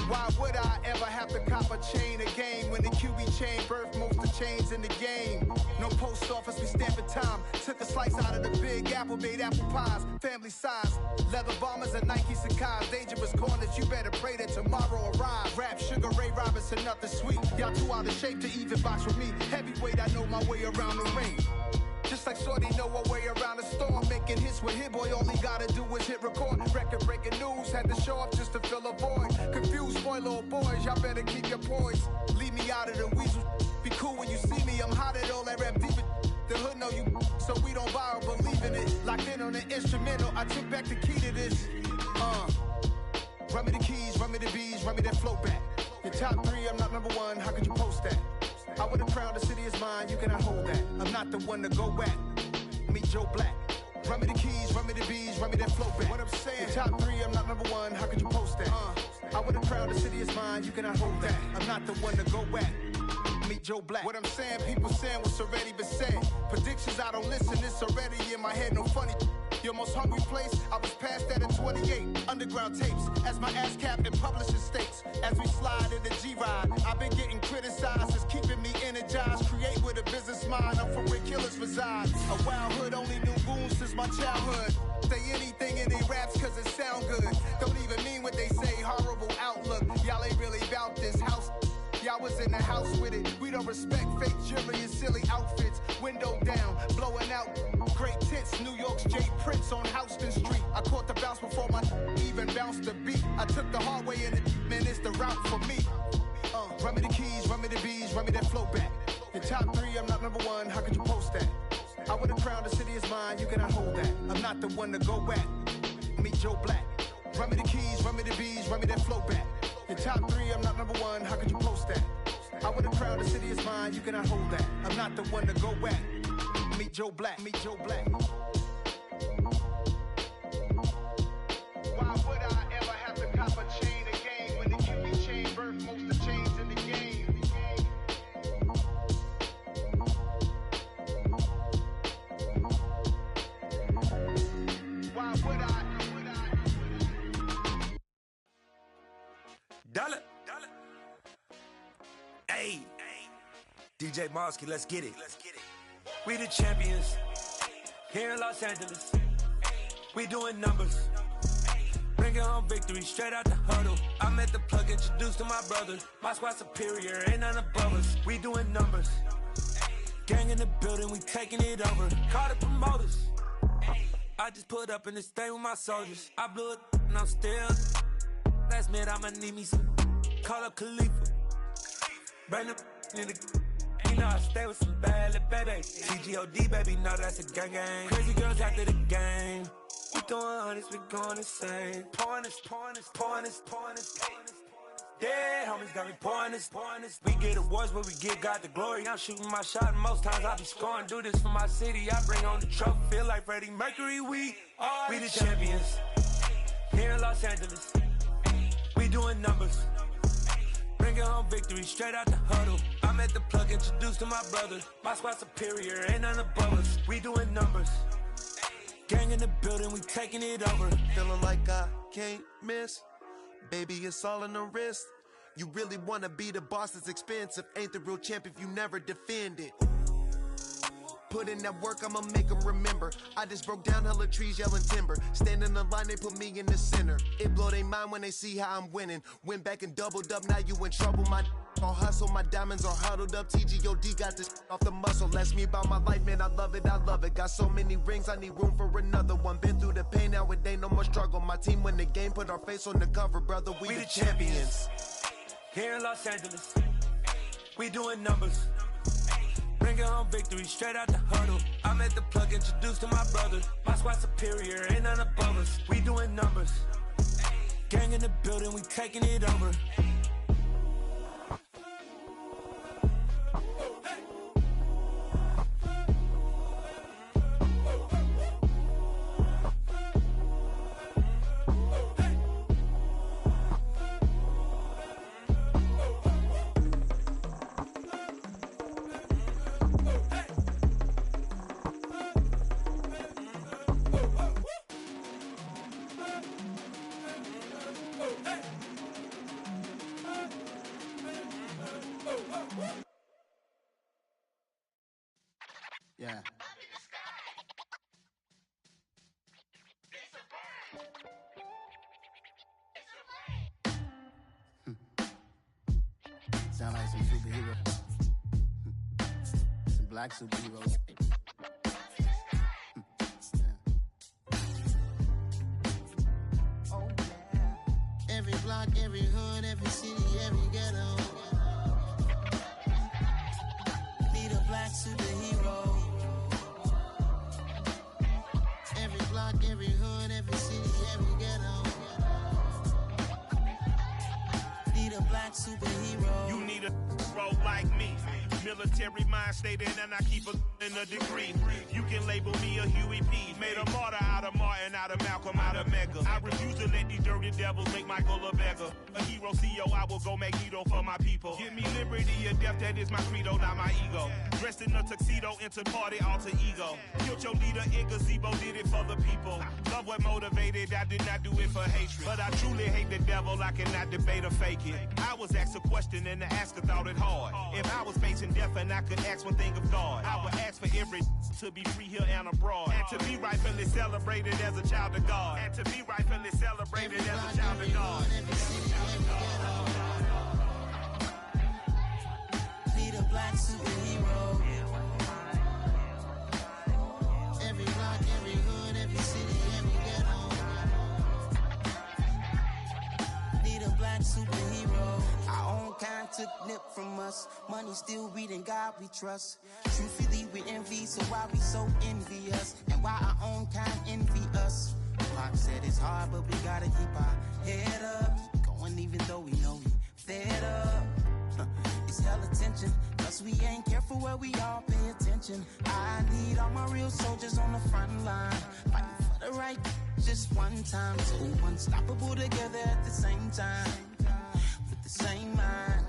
Why would I ever have to cop a chain a game when the QB chain birthed most of chains in the game? No post office, we stamping time. Took a slice out of the big apple, made apple pies, family size. Leather bombers and Nike Sacai's. Dangerous corners, you better pray that tomorrow arrive. Rap, Sugar Ray Robinson, nothing sweet. Y'all too out of shape to even box with me. Heavyweight, I know my way around the ring. Just like Shorty know a way around the storm. Making hits with Hit Boy, all he gotta do is hit record. Record-breaking news, had to show up just to fill a void. Confused, boy, little boys, y'all better keep your poise. Leave me out of the weasel. Be cool when you see me, I'm hot at all that rap deep. The hood know you, so we don't borrow, believe in it. Locked in on the instrumental, I took back the key to this. Run me the keys, run me the bees, run me that flow back. Your top 3, I'm not number 1, how could you post that? I would've crowned the city is mine, you cannot hold that. I'm not the one to go at. Meet Joe Black. Run me the keys, run me the bees, run me that flow back. What I'm saying, your top 3, I'm not number 1, how could you post that? I would've crowned the city is mine, you cannot hold that. I'm not the one to go at. Meet Joe Black. What I'm saying, people saying what's already been said. Predictions, I don't listen, it's already in my head, no funny. Your most hungry place, I was past that in 28. Underground tapes, as my ass cap and publishing states. As we slide in the G-Ride, I've been getting criticized, it's keeping me energized. Create with a business mind, I'm from where killers reside. A wild hood, only knew goons since my childhood. Say anything in they raps cause it sound good. Don't even mean what they say, horrible outlook. Y'all ain't really about this house. the house with it. We don't respect fake jewelry and silly outfits. Window down, blowing out great tits. New York's J. Prince on Houston Street. I caught the bounce before my even bounced the beat. I took the hard way in it, man, it's the route for me. Run me the keys, run me the bees, run me that flow back. In top 3, I'm not number 1, how could you post that? I would have crowned the city is mine, you cannot hold that. I'm not the one to go back. Meet Joe Black. Run me the keys, run me the bees, run me that flow back. In top 3, I'm not number 1, how could you post that? I would have crowned the city is mine, you cannot hold that. I'm not the one to go back. Meet Joe Black, meet Joe Black. Why would I ever have to cop a chain again when the QB chain birthed most of the chains in the game? Why would I? Dollar. Hey, DJ Mosky, let's get it. We the champions here in Los Angeles. We doing numbers. Bringing home victory straight out the huddle. I'm at the plug, introduced to my brother. My squad superior, ain't none above us. We doing numbers. Gang in the building, we taking it over. Call the promoters. I just put up in this thing with my soldiers. I blew it and I'm still. Last minute I'ma need me some. Call up Khalifa. Bring them in the. You know I stay with some bad little baby. TGOD baby, know that's a gang gang. Crazy girls after the game. We doing hundreds, we going insane. Pouring this. Dead homies got me pouring this. We get awards, but we give God the glory. I'm shooting my shot, and most times I be scoring. Do this for my city, I bring on the trophy. Feel like Freddie Mercury, we the champions here in Los Angeles. We doing numbers. Bringing home victory straight out the huddle. I'm at the plug, introduced to my brother. My squad superior, ain't none above us. We doing numbers. Gang in the building, we taking it over. Feeling like I can't miss. Baby, it's all in the wrist. You really wanna be the boss, it's expensive. Ain't the real champ if you never defend it. Put in that work, I'ma make them remember. I just broke down hella trees, yelling timber. Stand in the line, they put me in the center. It blow their mind when they see how I'm winning. Went back and doubled up, now you in trouble. My all hustle, my diamonds are huddled up. TGOD got this off the muscle. Ask me about my life, man, I love it. Got so many rings, I need room for another one. Been through the pain, now it ain't no more struggle. My team win the game, put our face on the cover, brother. We the champions. Here in Los Angeles, we doing numbers. Bringing home victory straight out the huddle. I'm at the plug, introduced to my brother. My squad superior, ain't none above us. We doing numbers. Gang in the building, we taking it over. Yeah. Sound like some superheroes. Some black superheroes. Oh, yeah. Every block, every hood, every city, every ghetto. Need a black superhero. Every block, every hood, every city, every ghetto. Need a black superhero. You need a bro like me. Military mind stated, and I keep a degree. You can label me a Huey P. Made a martyr out of Martin, out of Malcolm, out of Mega. I refuse to let these dirty devils make Michael a beggar. A hero CEO, I will go Magneto for my people. Give me liberty or death, that is my credo, not my ego. Dressed in a tuxedo, into party, alter ego. Killed your leader in gazebo, did it for the people. Love what motivated, I did not do it for hatred. But I truly hate the devil, I cannot debate or fake it. I was asked a question and the asker thought it hard. If I was facing death and I could ask one thing of God, I would ask for every to be free here and abroad. And to be rightfully celebrated as a child of God. And to be rightfully celebrated as a child of God. like superhero. Our own kind took nip from us. Money still reading God we trust. Truthfully we envy, so why we so envious? And why our own kind envy us? Pac said it's hard, but we gotta keep our head up. Going even though we know we fed up. It's hella tension, cause we ain't careful where we all pay attention. I need all my real soldiers on the front line, fighting for the right just one time. So unstoppable together at the same time, with the same mind.